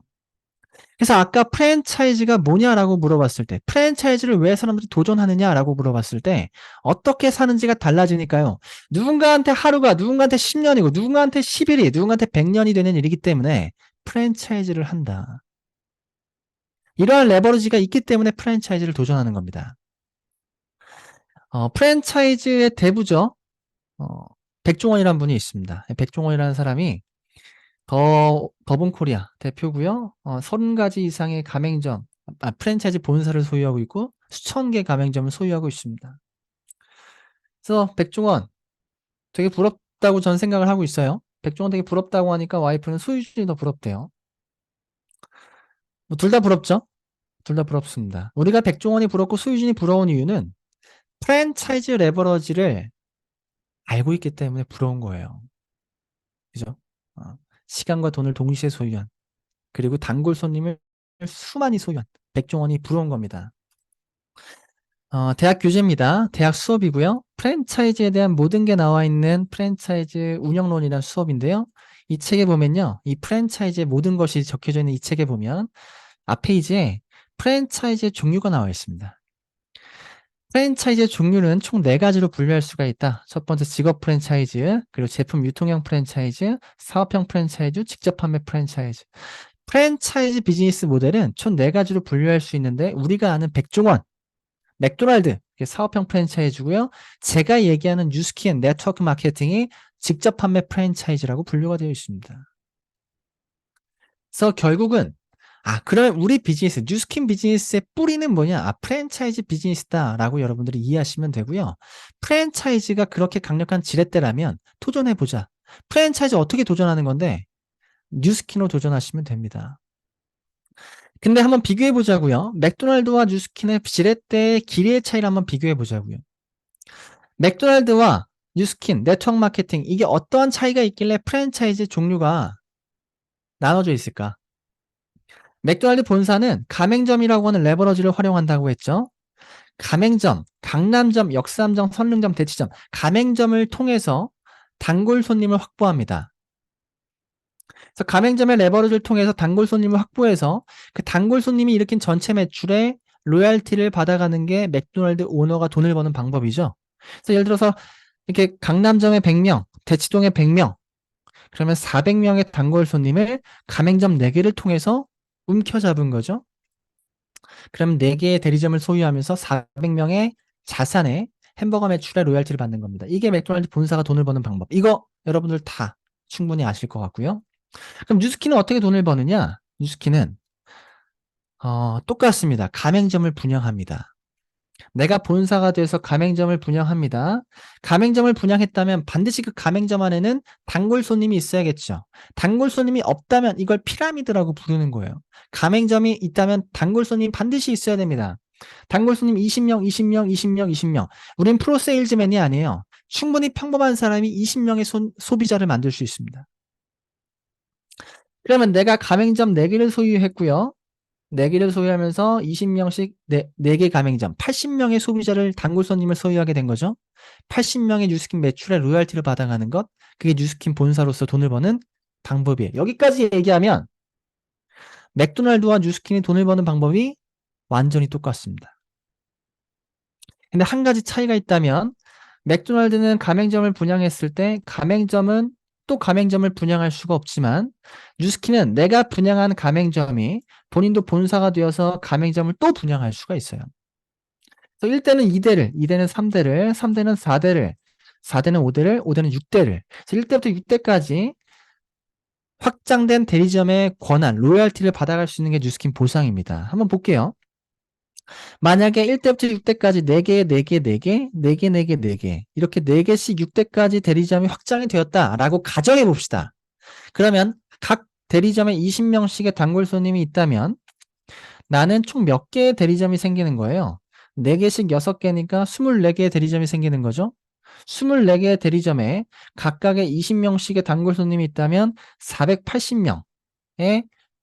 [SPEAKER 2] 그래서 아까 프랜차이즈가 뭐냐라고 물어봤을 때 프랜차이즈를 왜 사람들이 도전하느냐라고 물어봤을 때 어떻게 사는지가 달라지니까요. 누군가한테 하루가 누군가한테 10년이고 누군가한테 10일이 누군가한테 100년이 되는 일이기 때문에 프랜차이즈를 한다. 이러한 레버리지가 있기 때문에 프랜차이즈를 도전하는 겁니다. 프랜차이즈의 대부죠. 백종원이라는 분이 있습니다. 백종원이라는 사람이 더본코리아 대표고요. 30가지 이상의 가맹점, 프랜차이즈 본사를 소유하고 있고 수천 개 가맹점을 소유하고 있습니다. 그래서 백종원 되게 부럽다고 전 생각을 하고 있어요. 백종원 되게 부럽다고 하니까 와이프는 소유진이 더 부럽대요. 뭐 둘 다 부럽죠? 둘 다 부럽습니다. 우리가 백종원이 부럽고 소유진이 부러운 이유는 프랜차이즈 레버러지를 알고 있기 때문에 부러운 거예요. 그죠? 시간과 돈을 동시에 소유한 그리고 단골 손님을 수많이 소유한 백종원이 부러운 겁니다. 대학 교재입니다. 대학 수업이고요. 프랜차이즈에 대한 모든 게 나와 있는 프랜차이즈 운영론이라는 수업인데요. 이 책에 보면요. 이 프랜차이즈의 모든 것이 적혀져 있는 이 책에 보면 앞 페이지에 프랜차이즈의 종류가 나와 있습니다. 프랜차이즈의 종류는 총 4가지로 분류할 수가 있다. 첫 번째 직업 프랜차이즈, 그리고 제품 유통형 프랜차이즈, 사업형 프랜차이즈, 직접 판매 프랜차이즈. 프랜차이즈 비즈니스 모델은 총 4가지로 분류할 수 있는데 우리가 아는 백종원, 맥도날드, 이게 사업형 프랜차이즈고요. 제가 얘기하는 뉴스키 앤 네트워크 마케팅이 직접 판매 프랜차이즈라고 분류가 되어 있습니다. 그래서 결국은 그러면 우리 비즈니스, 뉴스킨 비즈니스의 뿌리는 뭐냐? 프랜차이즈 비즈니스다라고 여러분들이 이해하시면 되고요. 프랜차이즈가 그렇게 강력한 지렛대라면 도전해보자. 프랜차이즈 어떻게 도전하는 건데? 뉴스킨으로 도전하시면 됩니다. 근데 한번 비교해보자고요. 맥도날드와 뉴스킨의 지렛대의 길이의 차이를 한번 비교해보자고요. 맥도날드와 뉴스킨, 네트워크 마케팅, 이게 어떠한 차이가 있길래 프랜차이즈 종류가 나눠져 있을까? 맥도날드 본사는 가맹점이라고 하는 레버러지를 활용한다고 했죠. 가맹점, 강남점, 역삼점, 선릉점, 대치점, 가맹점을 통해서 단골 손님을 확보합니다. 그래서 가맹점의 레버러지를 통해서 단골 손님을 확보해서 그 단골 손님이 일으킨 전체 매출에 로얄티를 받아가는 게 맥도날드 오너가 돈을 버는 방법이죠. 그래서 예를 들어서 이렇게 강남점에 100명, 대치동에 100명, 그러면 400명의 단골 손님을 가맹점 4개를 통해서 움켜잡은 거죠. 그럼 4개의 대리점을 소유하면서 400명의 자산에 햄버거 매출의 로열티를 받는 겁니다. 이게 맥도날드 본사가 돈을 버는 방법. 이거 여러분들 다 충분히 아실 것 같고요. 그럼 뉴스킨은 어떻게 돈을 버느냐? 뉴스킨은 똑같습니다. 가맹점을 분양합니다. 내가 본사가 돼서 가맹점을 분양합니다. 가맹점을 분양했다면 반드시 그 가맹점 안에는 단골 손님이 있어야겠죠. 단골 손님이 없다면 이걸 피라미드라고 부르는 거예요. 가맹점이 있다면 단골 손님이 반드시 있어야 됩니다. 단골 손님 20명, 20명, 20명, 20명. 우린 프로 세일즈맨이 아니에요. 충분히 평범한 사람이 20명의 소비자를 만들 수 있습니다. 그러면 내가 가맹점 4개를 소유했고요. 4개를 소유하면서 20명씩 4개 가맹점, 80명의 소비자를 단골 손님을 소유하게 된 거죠. 80명의 뉴스킨 매출에 로열티를 받아가는 것, 그게 뉴스킨 본사로서 돈을 버는 방법이에요. 여기까지 얘기하면 맥도날드와 뉴스킨이 돈을 버는 방법이 완전히 똑같습니다. 근데 한 가지 차이가 있다면 맥도날드는 가맹점을 분양했을 때 가맹점은 또 가맹점을 분양할 수가 없지만 뉴스킨은 내가 분양한 가맹점이 본인도 본사가 되어서 가맹점을 또 분양할 수가 있어요. 그래서 1대는 2대를, 2대는 3대를, 3대는 4대를, 4대는 5대를, 5대는 6대를. 그래서 1대부터 6대까지 확장된 대리점의 권한, 로열티를 받아갈 수 있는 게 뉴스킨 보상입니다. 한번 볼게요. 만약에 1대부터 6대까지 4개, 4개, 4개, 4개, 4개, 4개 이렇게 4개씩 6대까지 대리점이 확장이 되었다라고 가정해 봅시다. 그러면 각 대리점에 20명씩의 단골 손님이 있다면 나는 총 몇 개의 대리점이 생기는 거예요? 4개씩 6개니까 24개의 대리점이 생기는 거죠. 24개의 대리점에 각각의 20명씩의 단골 손님이 있다면 480명의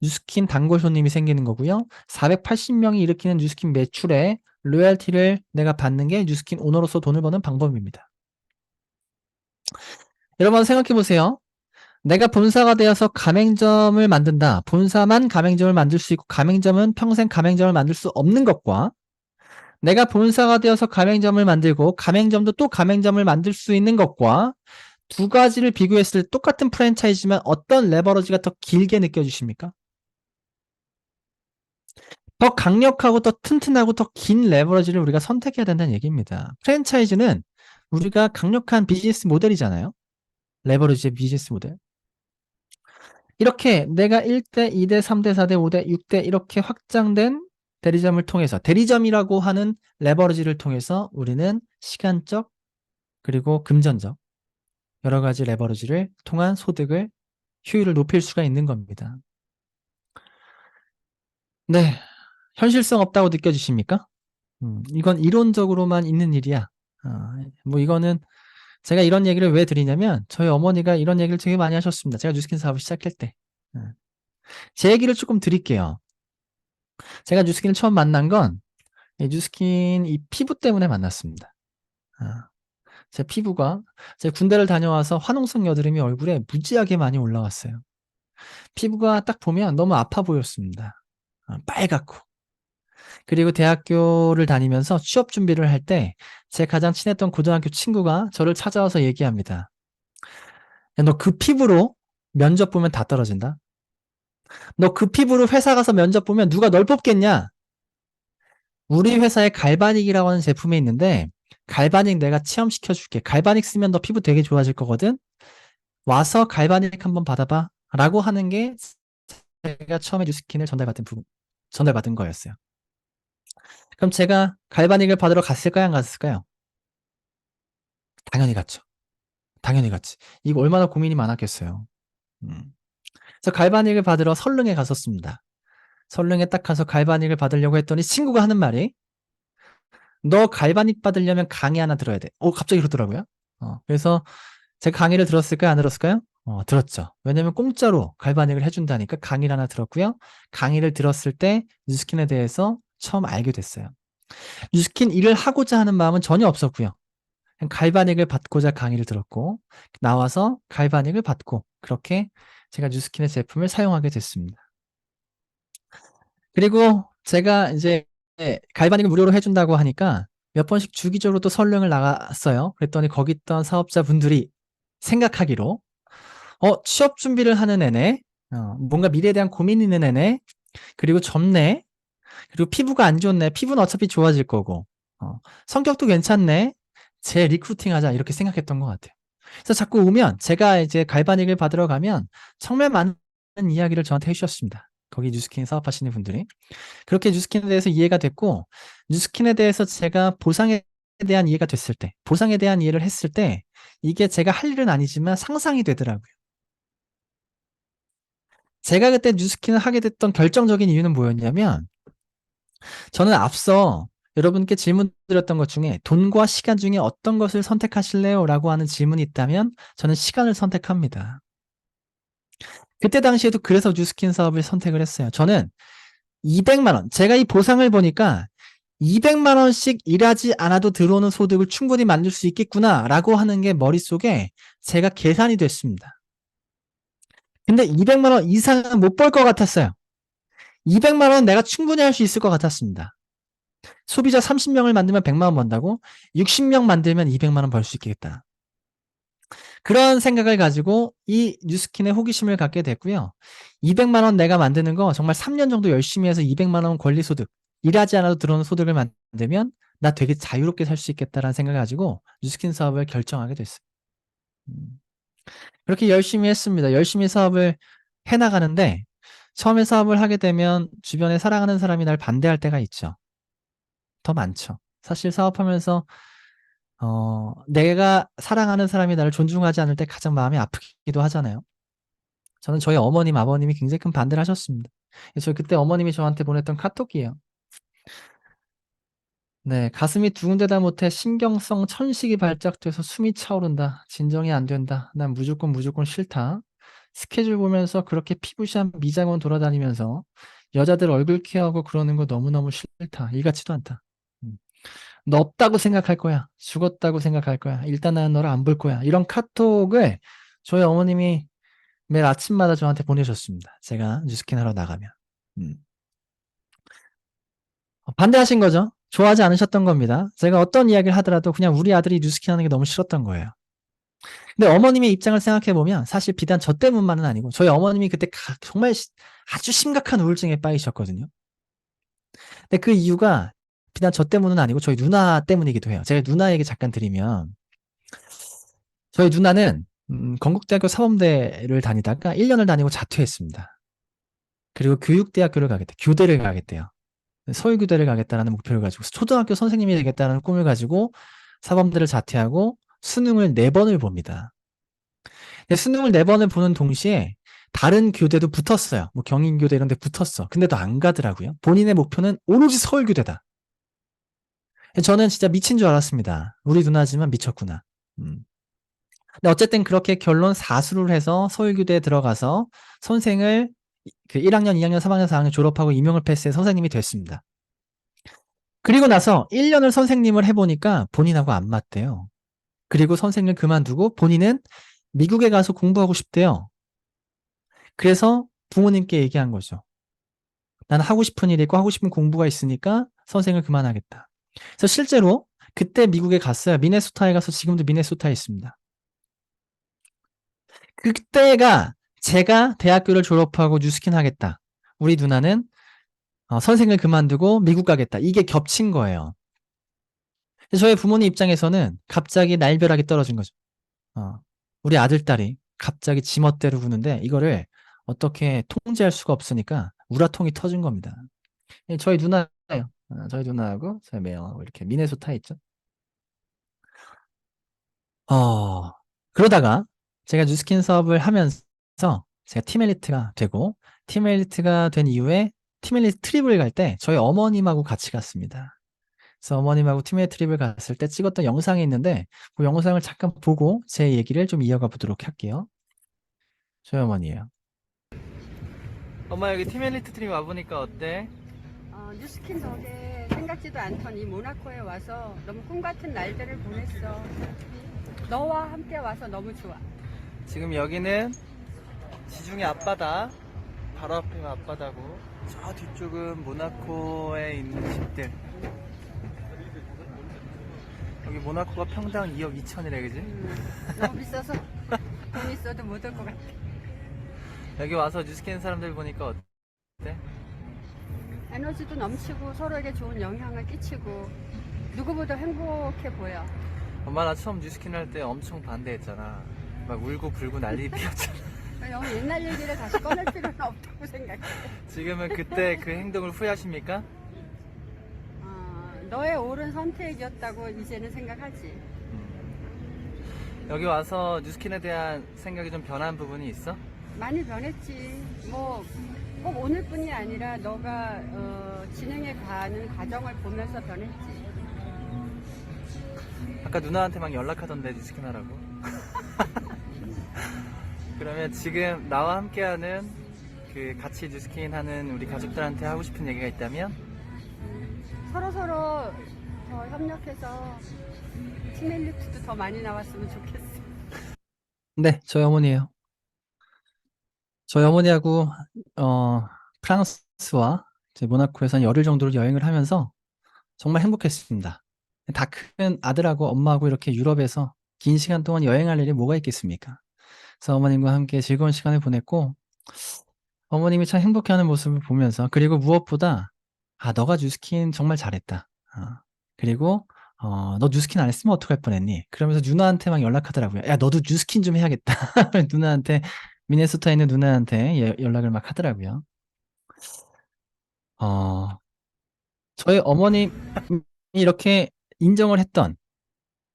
[SPEAKER 2] 뉴스킨 단골 손님이 생기는 거고요. 480명이 일으키는 뉴스킨 매출에 로열티를 내가 받는 게 뉴스킨 오너로서 돈을 버는 방법입니다. 여러분 생각해 보세요. 내가 본사가 되어서 가맹점을 만든다. 본사만 가맹점을 만들 수 있고 가맹점은 평생 가맹점을 만들 수 없는 것과 내가 본사가 되어서 가맹점을 만들고 가맹점도 또 가맹점을 만들 수 있는 것과 두 가지를 비교했을 때 똑같은 프랜차이즈지만 어떤 레버러지가 더 길게 느껴지십니까? 더 강력하고 더 튼튼하고 더 긴 레버러지를 우리가 선택해야 된다는 얘기입니다. 프랜차이즈는 우리가 강력한 비즈니스 모델이잖아요. 레버러지의 비즈니스 모델. 이렇게 내가 1대, 2대, 3대, 4대, 5대, 6대 이렇게 확장된 대리점을 통해서 대리점이라고 하는 레버러지를 통해서 우리는 시간적 그리고 금전적 여러 가지 레버러지를 통한 소득을 효율을 높일 수가 있는 겁니다. 네, 현실성 없다고 느껴지십니까? 이건 이론적으로만 있는 일이야. 뭐 이거는 제가 이런 얘기를 왜 드리냐면 저희 어머니가 이런 얘기를 되게 많이 하셨습니다. 제가 뉴스킨 사업을 시작할 때. 제 얘기를 조금 드릴게요. 제가 뉴스킨을 처음 만난 건 뉴스킨 이 피부 때문에 만났습니다. 제 피부가 제 군대를 다녀와서 화농성 여드름이 얼굴에 무지하게 많이 올라왔어요. 피부가 딱 보면 너무 아파 보였습니다. 빨갛고. 그리고 대학교를 다니면서 취업 준비를 할 때 제 가장 친했던 고등학교 친구가 저를 찾아와서 얘기합니다. 너 그 피부로 면접 보면 다 떨어진다. 너 그 피부로 회사 가서 면접 보면 누가 널 뽑겠냐? 우리 회사에 갈바닉이라고 하는 제품이 있는데 갈바닉 내가 체험시켜 줄게. 갈바닉 쓰면 너 피부 되게 좋아질 거거든. 와서 갈바닉 한번 받아봐 라고 하는 게 제가 처음에 뉴스킨을 전달받은 거였어요. 그럼 제가 갈바닉을 받으러 갔을까요? 안 갔을까요? 당연히 갔죠. 당연히 갔지. 이거 얼마나 고민이 많았겠어요. 음. 그래서 갈바닉을 받으러 설릉에 갔었습니다. 설릉에 딱 가서 갈바닉을 받으려고 했더니 친구가 하는 말이 너 갈바닉 받으려면 강의 하나 들어야 돼. 갑자기 그러더라고요. 그래서 제가 강의를 들었을까요? 안 들었을까요? 들었죠. 왜냐면 공짜로 갈바닉을 해준다니까 강의를 하나 들었고요. 강의를 들었을 때 뉴스킨에 대해서 처음 알게 됐어요. 뉴스킨 일을 하고자 하는 마음은 전혀 없었고요. 그냥 갈바닉을 받고자 강의를 들었고 나와서 갈바닉을 받고 그렇게 제가 뉴스킨의 제품을 사용하게 됐습니다. 그리고 제가 이제 갈바닉을 무료로 해준다고 하니까 몇 번씩 주기적으로 또 설릉을 나갔어요. 그랬더니 거기 있던 사업자분들이 생각하기로 취업 준비를 하는 애네, 뭔가 미래에 대한 고민이 있는 애네, 그리고 젊네, 그리고 피부가 안 좋네, 피부는 어차피 좋아질 거고, 성격도 괜찮네, 쟤 리크루팅 하자, 이렇게 생각했던 것 같아요. 그래서 자꾸 오면, 제가 이제 갈바닉을 받으러 가면 정말 많은 이야기를 저한테 해주셨습니다. 거기 뉴스킨 사업하시는 분들이. 그렇게 뉴스킨에 대해서 이해가 됐고, 뉴스킨에 대해서 제가 보상에 대한 이해가 됐을 때, 보상에 대한 이해를 했을 때, 이게 제가 할 일은 아니지만 상상이 되더라고요. 제가 그때 뉴스킨을 하게 됐던 결정적인 이유는 뭐였냐면, 저는 앞서 여러분께 질문 드렸던 것 중에 돈과 시간 중에 어떤 것을 선택하실래요? 라고 하는 질문이 있다면 저는 시간을 선택합니다. 그때 당시에도 그래서 뉴스킨 사업을 선택을 했어요. 저는 200만 원, 제가 이 보상을 보니까 200만 원씩 일하지 않아도 들어오는 소득을 충분히 만들 수 있겠구나 라고 하는 게 머릿속에 제가 계산이 됐습니다. 근데 200만 원 이상은 못 벌 것 같았어요. 200만 원은 내가 충분히 할 수 있을 것 같았습니다. 소비자 30명을 만들면 100만 원 번다고 60명 만들면 200만 원 벌 수 있겠다. 그런 생각을 가지고 이 뉴스킨에 호기심을 갖게 됐고요. 200만 원 내가 만드는 거 정말 3년 정도 열심히 해서 200만 원 권리소득, 일하지 않아도 들어오는 소득을 만들면 나 되게 자유롭게 살 수 있겠다라는 생각을 가지고 뉴스킨 사업을 결정하게 됐어요. 그렇게 열심히 했습니다. 열심히 사업을 해나가는데 처음에 사업을 하게 되면 주변에 사랑하는 사람이 날 반대할 때가 있죠. 더 많죠. 사실 사업하면서 내가 사랑하는 사람이 나를 존중하지 않을 때 가장 마음이 아프기도 하잖아요. 저는 저희 어머님, 아버님이 굉장히 큰 반대를 하셨습니다. 그래서 그때 어머님이 저한테 보냈던 카톡이에요. 네, 가슴이 두근대다 못해 신경성 천식이 발작돼서 숨이 차오른다. 진정이 안 된다. 난 무조건 싫다. 스케줄 보면서 그렇게 피부시한 미장원 돌아다니면서 여자들 얼굴 케어하고 그러는 거 너무너무 싫다. 일 같지도 않다. 너 없다고 생각할 거야. 죽었다고 생각할 거야. 일단 나는 너를 안 볼 거야. 이런 카톡을 저희 어머님이 매일 아침마다 저한테 보내셨습니다. 제가 뉴스킨 하러 나가면. 음. 반대하신 거죠. 좋아하지 않으셨던 겁니다. 제가 어떤 이야기를 하더라도 그냥 우리 아들이 뉴스킨 하는 게 너무 싫었던 거예요. 근데 어머님의 입장을 생각해보면 사실 비단 저 때문만은 아니고 저희 어머님이 그때 정말 아주 심각한 우울증에 빠지셨거든요. 근데 그 이유가 비단 저 때문은 아니고 저희 누나 때문이기도 해요. 제가 누나 얘기 잠깐 드리면 저희 누나는 건국대학교 사범대를 다니다가 1년을 다니고 자퇴했습니다. 그리고 교육대학교를 가겠대. 교대를 가겠대요. 서울교대를 가겠다라는 목표를 가지고 초등학교 선생님이 되겠다는 꿈을 가지고 사범대를 자퇴하고 수능을 4번을 봅니다. 수능을 4번을 보는 동시에 다른 교대도 붙었어요. 뭐 경인교대 이런 데 붙었어. 근데도 안 가더라고요. 본인의 목표는 오로지 서울교대다. 저는 진짜 미친 줄 알았습니다. 우리 누나지만 미쳤구나. 근데 어쨌든 그렇게 결론 사수를 해서 서울교대에 들어가서 선생을 그 1학년, 2학년, 3학년, 4학년 졸업하고 임용을 패스해 선생님이 됐습니다. 그리고 나서 1년을 선생님을 해보니까 본인하고 안 맞대요. 그리고 선생을 그만두고 본인은 미국에 가서 공부하고 싶대요. 그래서 부모님께 얘기한 거죠. 나는 하고 싶은 일이 있고 하고 싶은 공부가 있으니까 선생을 그만하겠다. 그래서 실제로 그때 미국에 갔어요. 미네소타에 가서 지금도 미네소타에 있습니다. 그때가 제가 대학교를 졸업하고 뉴스킨 하겠다. 우리 누나는 선생을 그만두고 미국 가겠다. 이게 겹친 거예요. 저희 부모님 입장에서는 갑자기 날벼락이 떨어진 거죠. 우리 아들, 딸이 갑자기 지멋대로 구는데 이거를 어떻게 통제할 수가 없으니까 우라통이 터진 겁니다. 저희 누나예요. 저희 누나하고 저희 매형하고 이렇게 미네소타에 있죠. 어, 그러다가 제가 뉴스킨 사업을 하면서 제가 팀 엘리트가 되고 팀 엘리트가 된 이후에 팀 엘리트 트립을 갈 때 저희 어머님하고 같이 갔습니다. 그래서 어머님하고 팀 엘리트 트립을 갔을 때 찍었던 영상이 있는데 그 영상을 잠깐 보고 제 얘기를 좀 이어가 보도록 할게요. 저희 어머니예요. 엄마 여기 팀 엘리트 트립 와보니까 어때?
[SPEAKER 3] 뉴스킨 덕에 생각지도 않던 이 모나코에 와서 너무 꿈같은 날들을 보냈어. 너와 함께 와서 너무 좋아.
[SPEAKER 2] 지금 여기는 지중해 앞바다, 바로 앞에가 앞바다고 저 뒤쪽은 모나코에 있는 집들. 여기 모나코가 평당 2억 2천이래 그지?
[SPEAKER 3] 너무 비싸서 돈 있어도 못 올 것 같아.
[SPEAKER 2] 여기 와서 뉴스킨 사람들 보니까 어때?
[SPEAKER 3] 에너지도 넘치고 서로에게 좋은 영향을 끼치고 누구보다 행복해 보여.
[SPEAKER 2] 엄마 나 처음 뉴스킨 할 때 엄청 반대했잖아. 막 울고 불고 난리 피웠잖아.
[SPEAKER 3] 너무 옛날 얘기를 다시 꺼낼 필요는 없다고 생각해.
[SPEAKER 2] 지금은 그때 그 행동을 후회하십니까?
[SPEAKER 3] 너의 옳은 선택이었다고 이제는 생각하지.
[SPEAKER 2] 여기 와서 뉴스킨에 대한 생각이 좀 변한 부분이 있어?
[SPEAKER 3] 많이 변했지. 뭐 꼭 오늘뿐이 아니라 너가 진행해 가는 과정을 보면서 변했지.
[SPEAKER 2] 아까 누나한테 막 연락하던데 뉴스킨 하라고. 그러면 지금 나와 함께하는 그 같이 뉴스킨 하는 우리 가족들한테 하고 싶은 얘기가 있다면?
[SPEAKER 3] 서로 더 협력해서 팀 엘리트도 더 많이 나왔으면 좋겠어.
[SPEAKER 2] 네, 저희 어머니예요. 저희 어머니하고 프랑스와 이제 모나코에서 한 열흘 정도를 여행을 하면서 정말 행복했습니다. 다 큰 아들하고 엄마하고 이렇게 유럽에서 긴 시간 동안 여행할 일이 뭐가 있겠습니까? 그래서 어머님과 함께 즐거운 시간을 보냈고 어머님이 참 행복해하는 모습을 보면서 그리고 무엇보다 너가 뉴스킨 정말 잘했다. 그리고 너 뉴스킨 안 했으면 어떡할 뻔했니? 그러면서 누나한테 막 연락하더라고요. 야 너도 뉴스킨 좀 해야겠다. 누나한테 미네소타에 있는 누나한테 연락을 막 하더라고요. 저희 어머님이 이렇게 인정을 했던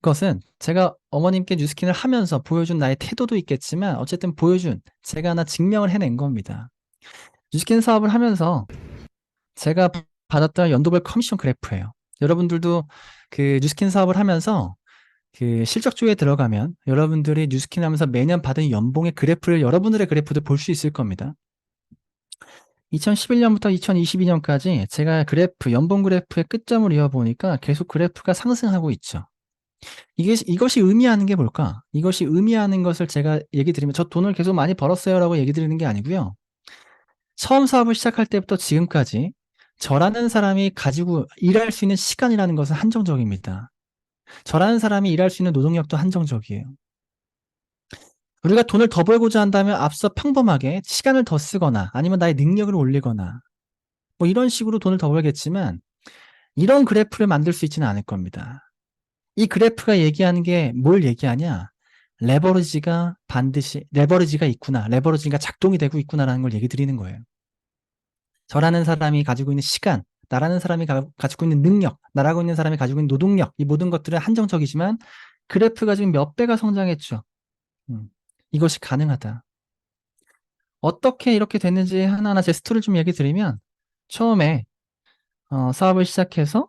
[SPEAKER 2] 것은 제가 어머님께 뉴스킨을 하면서 보여준 나의 태도도 있겠지만 어쨌든 보여준 제가 하나 증명을 해낸 겁니다. 뉴스킨 사업을 하면서 제가 받았던 연도별 커미션 그래프예요. 여러분들도 그 뉴스킨 사업을 하면서 그 실적조에 들어가면 여러분들이 뉴스킨 하면서 매년 받은 연봉의 그래프를 여러분들의 그래프도 볼 수 있을 겁니다. 2011년부터 2022년까지 제가 그래프, 연봉 그래프의 끝점을 이어보니까 계속 그래프가 상승하고 있죠. 이것이 의미하는 게 뭘까? 이것이 의미하는 것을 제가 얘기 드리면 저 돈을 계속 많이 벌었어요 라고 얘기 드리는 게 아니고요. 처음 사업을 시작할 때부터 지금까지 저라는 사람이 가지고 일할 수 있는 시간이라는 것은 한정적입니다. 저라는 사람이 일할 수 있는 노동력도 한정적이에요. 우리가 돈을 더 벌고자 한다면 앞서 평범하게 시간을 더 쓰거나 아니면 나의 능력을 올리거나 뭐 이런 식으로 돈을 더 벌겠지만 이런 그래프를 만들 수 있지는 않을 겁니다. 이 그래프가 얘기하는 게 뭘 얘기하냐? 레버리지가 있구나. 레버리지가 작동이 되고 있구나라는 걸 얘기 드리는 거예요. 저라는 사람이 가지고 있는 시간, 나라는 사람이 가지고 있는 능력, 나라고 있는 사람이 가지고 있는 노동력, 이 모든 것들은 한정적이지만 그래프가 지금 몇 배가 성장했죠. 이것이 가능하다. 어떻게 이렇게 됐는지 하나하나 제 스토리를 좀 얘기 드리면 처음에 사업을 시작해서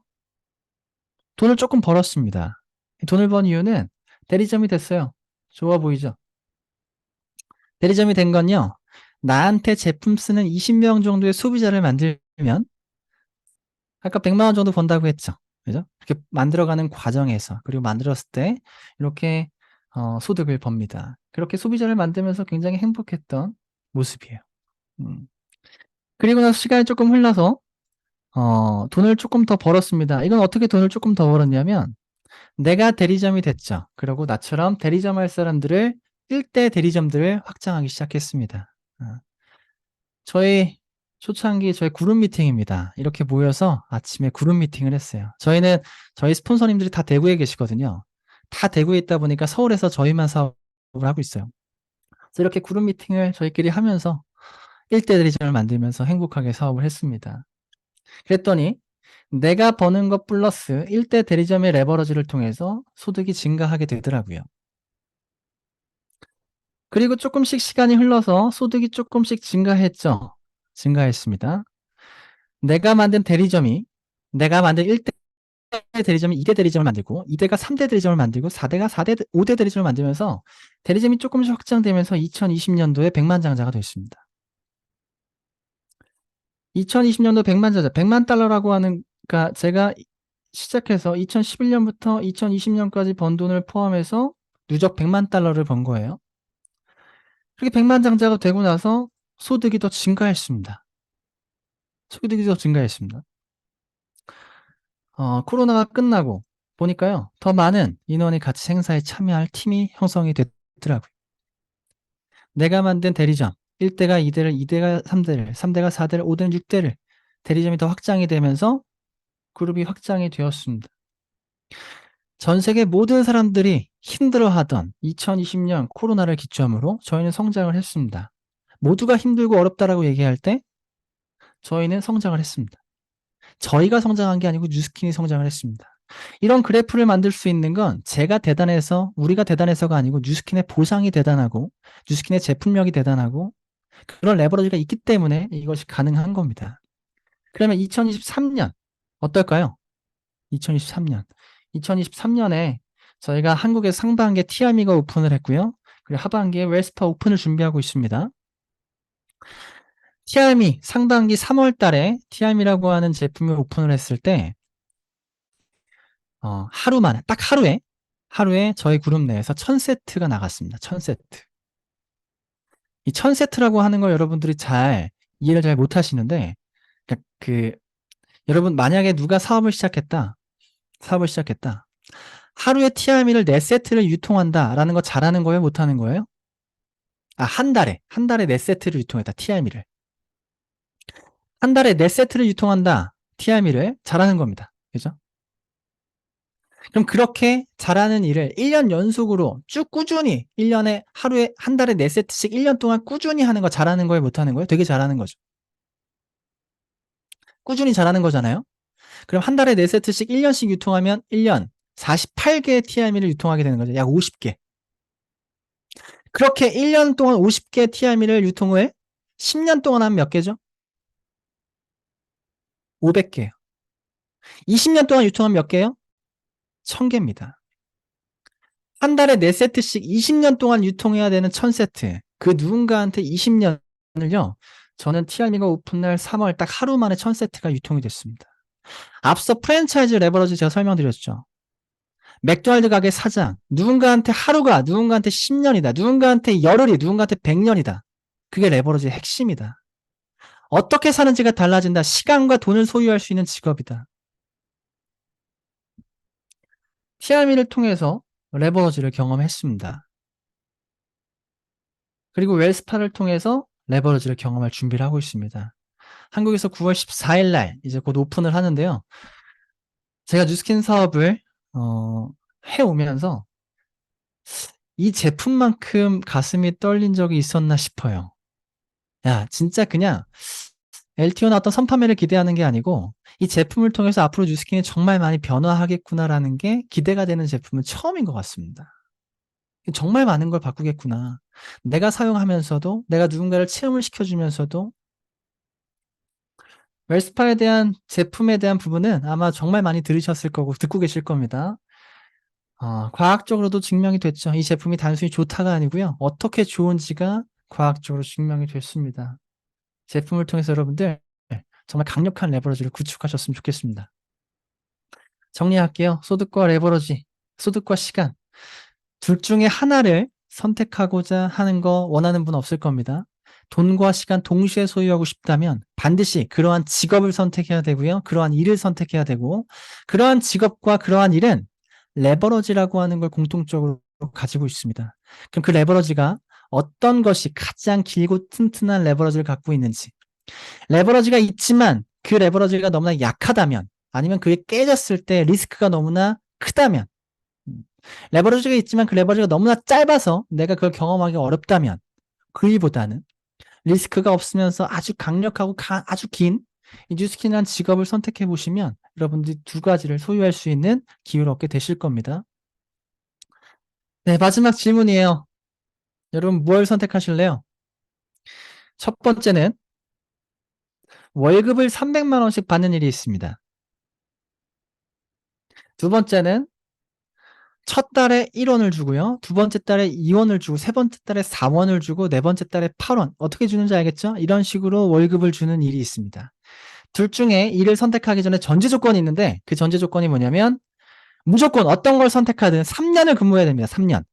[SPEAKER 2] 돈을 조금 벌었습니다. 돈을 번 이유는 대리점이 됐어요. 좋아 보이죠? 대리점이 된 건요. 나한테 제품 쓰는 20명 정도의 소비자를 만들면 아까 100만 원 정도 번다고 했죠. 그죠? 이렇게 만들어가는 과정에서 그리고 만들었을 때 이렇게 소득을 법니다. 그렇게 소비자를 만들면서 굉장히 행복했던 모습이에요. 그리고 나서 시간이 조금 흘러서 돈을 조금 더 벌었습니다. 이건 어떻게 돈을 조금 더 벌었냐면 내가 대리점이 됐죠. 그리고 나처럼 대리점 할 사람들을 1대 대리점들을 확장하기 시작했습니다. 저희 초창기 저희 그룹 미팅입니다. 이렇게 모여서 아침에 그룹 미팅을 했어요. 저희 스폰서님들이 다 대구에 계시거든요. 다 대구에 있다 보니까 서울에서 저희만 사업을 하고 있어요. 그래서 이렇게 그룹 미팅을 저희끼리 하면서 1대 대리점을 만들면서 행복하게 사업을 했습니다. 그랬더니 내가 버는 것 플러스 1대 대리점의 레버러지를 통해서 소득이 증가하게 되더라고요. 그리고 조금씩 시간이 흘러서 소득이 조금씩 증가했죠. 증가했습니다. 내가 만든 1대 대리점이 2대 대리점을 만들고 2대가 3대 대리점을 만들고 4대가 5대 대리점을 만들면서 대리점이 조금씩 확장되면서 2020년도에 100만 장자가 됐습니다. 2020년도 100만 장자, 100만 달러라고 하는, 그러니까 제가 시작해서 2011년부터 2020년까지 번 돈을 포함해서 누적 100만 달러를 번 거예요. 그렇게 100만 장자가 되고 나서 소득이 더 증가했습니다. 소득이 더 증가했습니다. 코로나가 끝나고 보니까요, 더 많은 인원이 같이 행사에 참여할 팀이 형성이 됐더라고요. 내가 만든 대리점, 1대가 2대를, 2대가 3대를, 3대가 4대를, 5대는 6대를, 대리점이 더 확장이 되면서 그룹이 확장이 되었습니다. 전 세계 모든 사람들이 힘들어하던 2020년 코로나를 기점으로 저희는 성장을 했습니다. 모두가 힘들고 어렵다라고 얘기할 때 저희는 성장을 했습니다. 저희가 성장한 게 아니고 뉴스킨이 성장을 했습니다. 이런 그래프를 만들 수 있는 건 제가 대단해서, 우리가 대단해서가 아니고 뉴스킨의 보상이 대단하고 뉴스킨의 제품력이 대단하고 그런 레버러지가 있기 때문에 이것이 가능한 겁니다. 그러면 2023년 어떨까요? 2023년에 저희가 한국의 상반기에 티아미가 오픈을 했고요. 그리고 하반기에 웰스파 오픈을 준비하고 있습니다. 티아미 상반기 3월 달에 티아미라고 하는 제품을 오픈을 했을 때 하루만에, 딱 하루에 저희 그룹 내에서 1000세트가 나갔습니다. 1000세트. 이 1000세트라고 하는 걸 여러분들이 이해를 잘 못하시는데, 그러니까 여러분 만약에 누가 사업을 시작했다. 하루에 티아미를 4세트를 유통한다라는 거 잘하는 거예요? 못하는 거예요? 한 달에 4세트를 유통했다. 티아미를. 한 달에 4세트를 유통한다. 티아미를 잘하는 겁니다. 그죠? 그럼 그렇게 잘하는 일을 1년 연속으로 쭉 꾸준히 1년에 하루에 한 달에 4세트씩 1년 동안 꾸준히 하는 거 잘하는 거예요? 못하는 거예요? 되게 잘하는 거죠. 꾸준히 잘하는 거잖아요. 그럼 한 달에 4세트씩 1년씩 유통하면 1년 48개의 TRM를 유통하게 되는 거죠. 약 50개. 그렇게 1년 동안 50개 TRM을 유통을 10년 동안 하면 몇 개죠? 500개요. 20년 동안 유통하면 몇 개요? 1000개입니다. 한 달에 4세트씩 20년 동안 유통해야 되는 1000세트. 그 누군가한테 20년을요. 저는 TRM가 오픈날 3월 딱 하루 만에 1000세트가 유통이 됐습니다. 앞서 프랜차이즈 레버러지 제가 설명드렸죠. 맥도날드 가게 사장, 누군가한테 하루가, 누군가한테 10년이다, 누군가한테 열흘이, 누군가한테 100년이다. 그게 레버러지의 핵심이다. 어떻게 사는지가 달라진다. 시간과 돈을 소유할 수 있는 직업이다. TRM를 통해서 레버러지를 경험했습니다. 그리고 웰스파를 통해서 레버러지를 경험할 준비를 하고 있습니다. 한국에서 9월 14일 날 이제 곧 오픈을 하는데요. 제가 뉴스킨 사업을 해오면서 이 제품만큼 가슴이 떨린 적이 있었나 싶어요. 야, 진짜 그냥 LTO 나왔던 선판매를 기대하는 게 아니고 이 제품을 통해서 앞으로 뉴스킨이 정말 많이 변화하겠구나라는 게 기대가 되는 제품은 처음인 것 같습니다. 정말 많은 걸 바꾸겠구나. 내가 사용하면서도, 내가 누군가를 체험을 시켜주면서도 웰스파에 대한 제품에 대한 부분은 아마 정말 많이 들으셨을 거고 듣고 계실 겁니다. 과학적으로도 증명이 됐죠. 이 제품이 단순히 좋다가 아니고요. 어떻게 좋은지가 과학적으로 증명이 됐습니다. 제품을 통해서 여러분들 정말 강력한 레버러지를 구축하셨으면 좋겠습니다. 정리할게요. 소득과 레버러지, 소득과 시간. 둘 중에 하나를 선택하고자 하는 거 원하는 분 없을 겁니다. 돈과 시간 동시에 소유하고 싶다면 반드시 그러한 직업을 선택해야 되고요. 그러한 일을 선택해야 되고 그러한 직업과 그러한 일은 레버러지라고 하는 걸 공통적으로 가지고 있습니다. 그럼 그 레버러지가 어떤 것이 가장 길고 튼튼한 레버러지를 갖고 있는지, 레버러지가 있지만 그 레버러지가 너무나 약하다면, 아니면 그게 깨졌을 때 리스크가 너무나 크다면, 레버러지가 있지만 그 레버러지가 너무나 짧아서 내가 그걸 경험하기 어렵다면, 그 일보다는 리스크가 없으면서 아주 강력하고 아주 긴 이 뉴스킨이라는 직업을 선택해 보시면 여러분들이 두 가지를 소유할 수 있는 기회를 얻게 되실 겁니다. 네, 마지막 질문이에요. 여러분 뭘 선택하실래요? 첫 번째는 월급을 300만 원씩 받는 일이 있습니다. 두 번째는 첫 달에 1원을 주고요. 두 번째 달에 2원을 주고 세 번째 달에 4원을 주고 네 번째 달에 8원. 어떻게 주는지 알겠죠? 이런 식으로 월급을 주는 일이 있습니다. 둘 중에 일을 선택하기 전에 전제 조건이 있는데 그 전제 조건이 뭐냐면 무조건 어떤 걸 선택하든 3년을 근무해야 됩니다. 3년.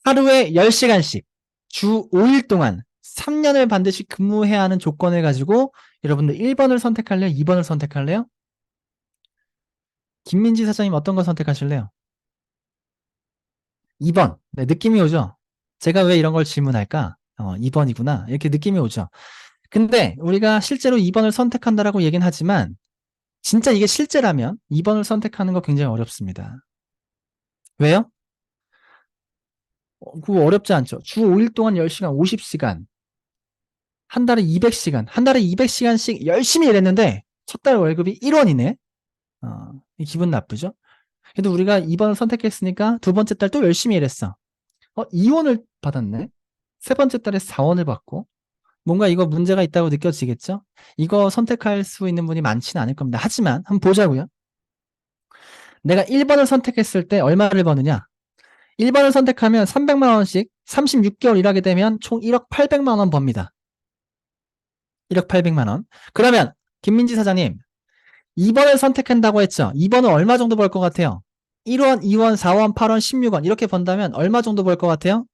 [SPEAKER 2] 하루에 10시간씩 주 5일 동안 3년을 반드시 근무해야 하는 조건을 가지고 여러분들 1번을 선택할래요? 2번을 선택할래요? 김민지 사장님 어떤 걸 선택하실래요? 2번. 네, 느낌이 오죠? 제가 왜 이런 걸 질문할까? 2번이구나. 이렇게 느낌이 오죠? 근데 우리가 실제로 2번을 선택한다라고 얘기는 하지만 진짜 이게 실제라면 2번을 선택하는 거 굉장히 어렵습니다. 왜요? 그거 어렵지 않죠. 주 5일 동안 10시간, 50시간. 한 달에 200시간. 한 달에 200시간씩 열심히 일했는데 첫 달 월급이 1원이네. 기분 나쁘죠? 그래도 우리가 2번을 선택했으니까 두 번째 달 또 열심히 일했어. 2원을 받았네. 세 번째 달에 4원을 받고 뭔가 이거 문제가 있다고 느껴지겠죠? 이거 선택할 수 있는 분이 많지는 않을 겁니다. 하지만 한번 보자고요. 내가 1번을 선택했을 때 얼마를 버느냐? 1번을 선택하면 300만 원씩 36개월 일하게 되면 총 1억 800만 원 법니다. 1억 800만 원. 그러면 김민지 사장님 2번을 선택한다고 했죠? 2번은 얼마 정도 벌 것 같아요? 1원, 2원, 4원, 8원, 16원 이렇게 번다면 얼마 정도 벌 것 같아요?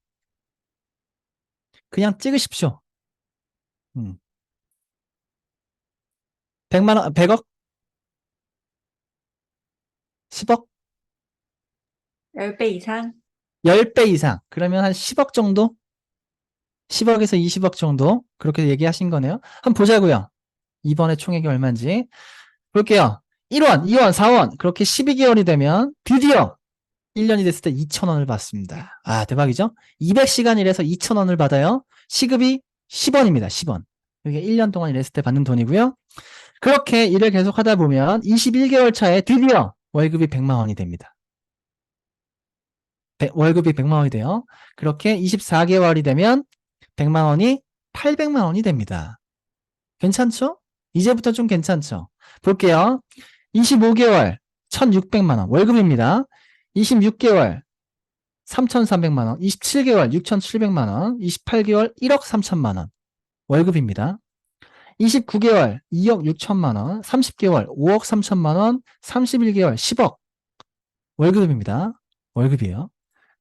[SPEAKER 2] 그냥 찍으십시오. 100만 원, 100억? 10억?
[SPEAKER 1] 10배 이상?
[SPEAKER 2] 10배 이상. 그러면 한 10억 정도? 10억에서 20억 정도? 그렇게 얘기하신 거네요. 한번 보자고요. 이번에 총액이 얼마인지. 볼게요. 1원, 2원, 4원. 그렇게 12개월이 되면 드디어 1년이 됐을 때 2,000원을 받습니다. 아, 대박이죠? 200시간 일해서 2,000원을 받아요. 시급이 10원입니다. 10원. 이게 1년 동안 일했을 때 받는 돈이고요. 그렇게 일을 계속 하다 보면 21개월 차에 드디어 월급이 100만 원이 됩니다. 월급이 100만 원이 돼요. 그렇게 24개월이 되면 100만 원이 800만 원이 됩니다. 괜찮죠? 이제부터 좀 괜찮죠? 볼게요. 25개월 1,600만 원 월급입니다. 26개월 3,300만 원, 27개월 6,700만 원, 28개월 1억 3천만 원 월급입니다. 29개월 2억 6천만 원, 30개월 5억 3천만 원, 31개월 10억 월급입니다. 월급이에요.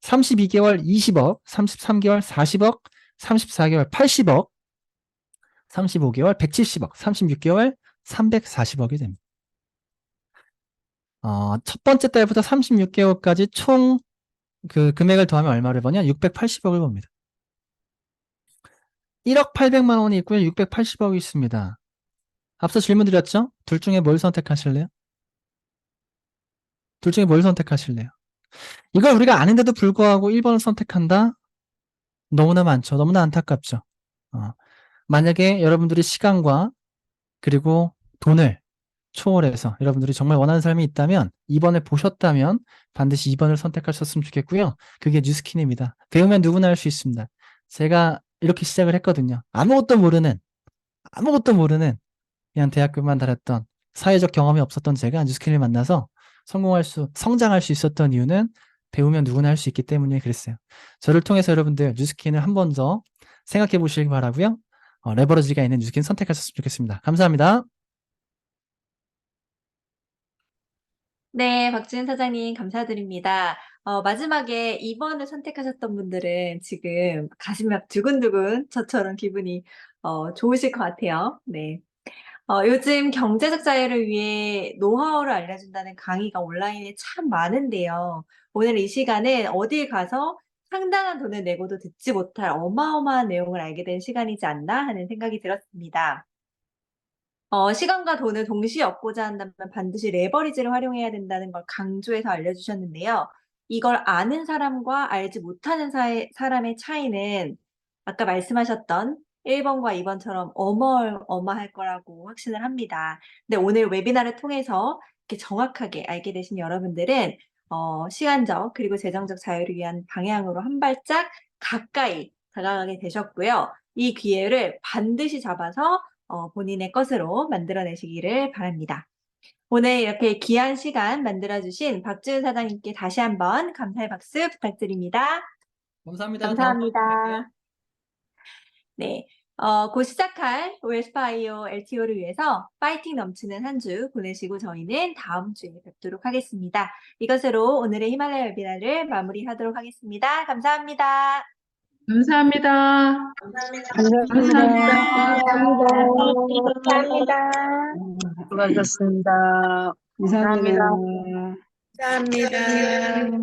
[SPEAKER 2] 32개월 20억, 33개월 40억, 34개월 80억, 35개월 170억, 36개월 340억이 됩니다. 첫 번째 달부터 36개월까지 총 그 금액을 더하면 얼마를 버냐? 680억을 법니다. 1억 800만 원이 있고요. 680억이 있습니다. 앞서 질문 드렸죠? 둘 중에 뭘 선택하실래요? 둘 중에 뭘 선택하실래요? 이걸 우리가 아는데도 불구하고 1번을 선택한다? 너무나 많죠. 너무나 안타깝죠. 만약에 여러분들이 시간과 그리고 돈을 초월해서 여러분들이 정말 원하는 삶이 있다면 2번을 보셨다면 반드시 2번을 선택하셨으면 좋겠고요. 그게 뉴스킨입니다. 배우면 누구나 할 수 있습니다. 제가 이렇게 시작을 했거든요. 아무것도 모르는 그냥 대학교만 다녔던 사회적 경험이 없었던 제가 뉴스킨을 만나서 성장할 수 있었던 이유는 배우면 누구나 할 수 있기 때문에 그랬어요. 저를 통해서 여러분들 뉴스킨을 한 번 더 생각해 보시기 바라고요. 레버리지가 있는 뉴스킨 선택하셨으면 좋겠습니다. 감사합니다.
[SPEAKER 1] 네, 박지은 사장님 감사드립니다. 마지막에 2번을 선택하셨던 분들은 지금 가슴이 막 두근두근 저처럼 기분이 좋으실 것 같아요. 네. 요즘 경제적 자유를 위해 노하우를 알려준다는 강의가 온라인에 참 많은데요. 오늘 이 시간은 어딜 가서 상당한 돈을 내고도 듣지 못할 어마어마한 내용을 알게 된 시간이지 않나 하는 생각이 들었습니다. 시간과 돈을 동시에 얻고자 한다면 반드시 레버리지를 활용해야 된다는 걸 강조해서 알려주셨는데요. 이걸 아는 사람과 알지 못하는 사람의 차이는 아까 말씀하셨던 1번과 2번처럼 어마어마할 거라고 확신을 합니다. 근데 오늘 웨비나를 통해서 이렇게 정확하게 알게 되신 여러분들은 시간적 그리고 재정적 자유를 위한 방향으로 한 발짝 가까이 다가가게 되셨고요. 이 기회를 반드시 잡아서 본인의 것으로 만들어내시기를 바랍니다. 오늘 이렇게 귀한 시간 만들어주신 박지훈 사장님께 다시 한번 감사의 박수 부탁드립니다.
[SPEAKER 2] 감사합니다.
[SPEAKER 1] 감사합니다. 네. 곧 시작할 웰스파이오 LTO를 위해서 파이팅 넘치는 한 주 보내시고 저희는 다음 주에 뵙도록 하겠습니다. 이것으로 오늘의 히말라야 웨비나를 마무리하도록 하겠습니다. 감사합니다.
[SPEAKER 4] 감사합니다. 감사합니다.
[SPEAKER 1] 감사합니다.
[SPEAKER 4] 수고하셨습니다. 감사합니다.
[SPEAKER 1] 감사합니다.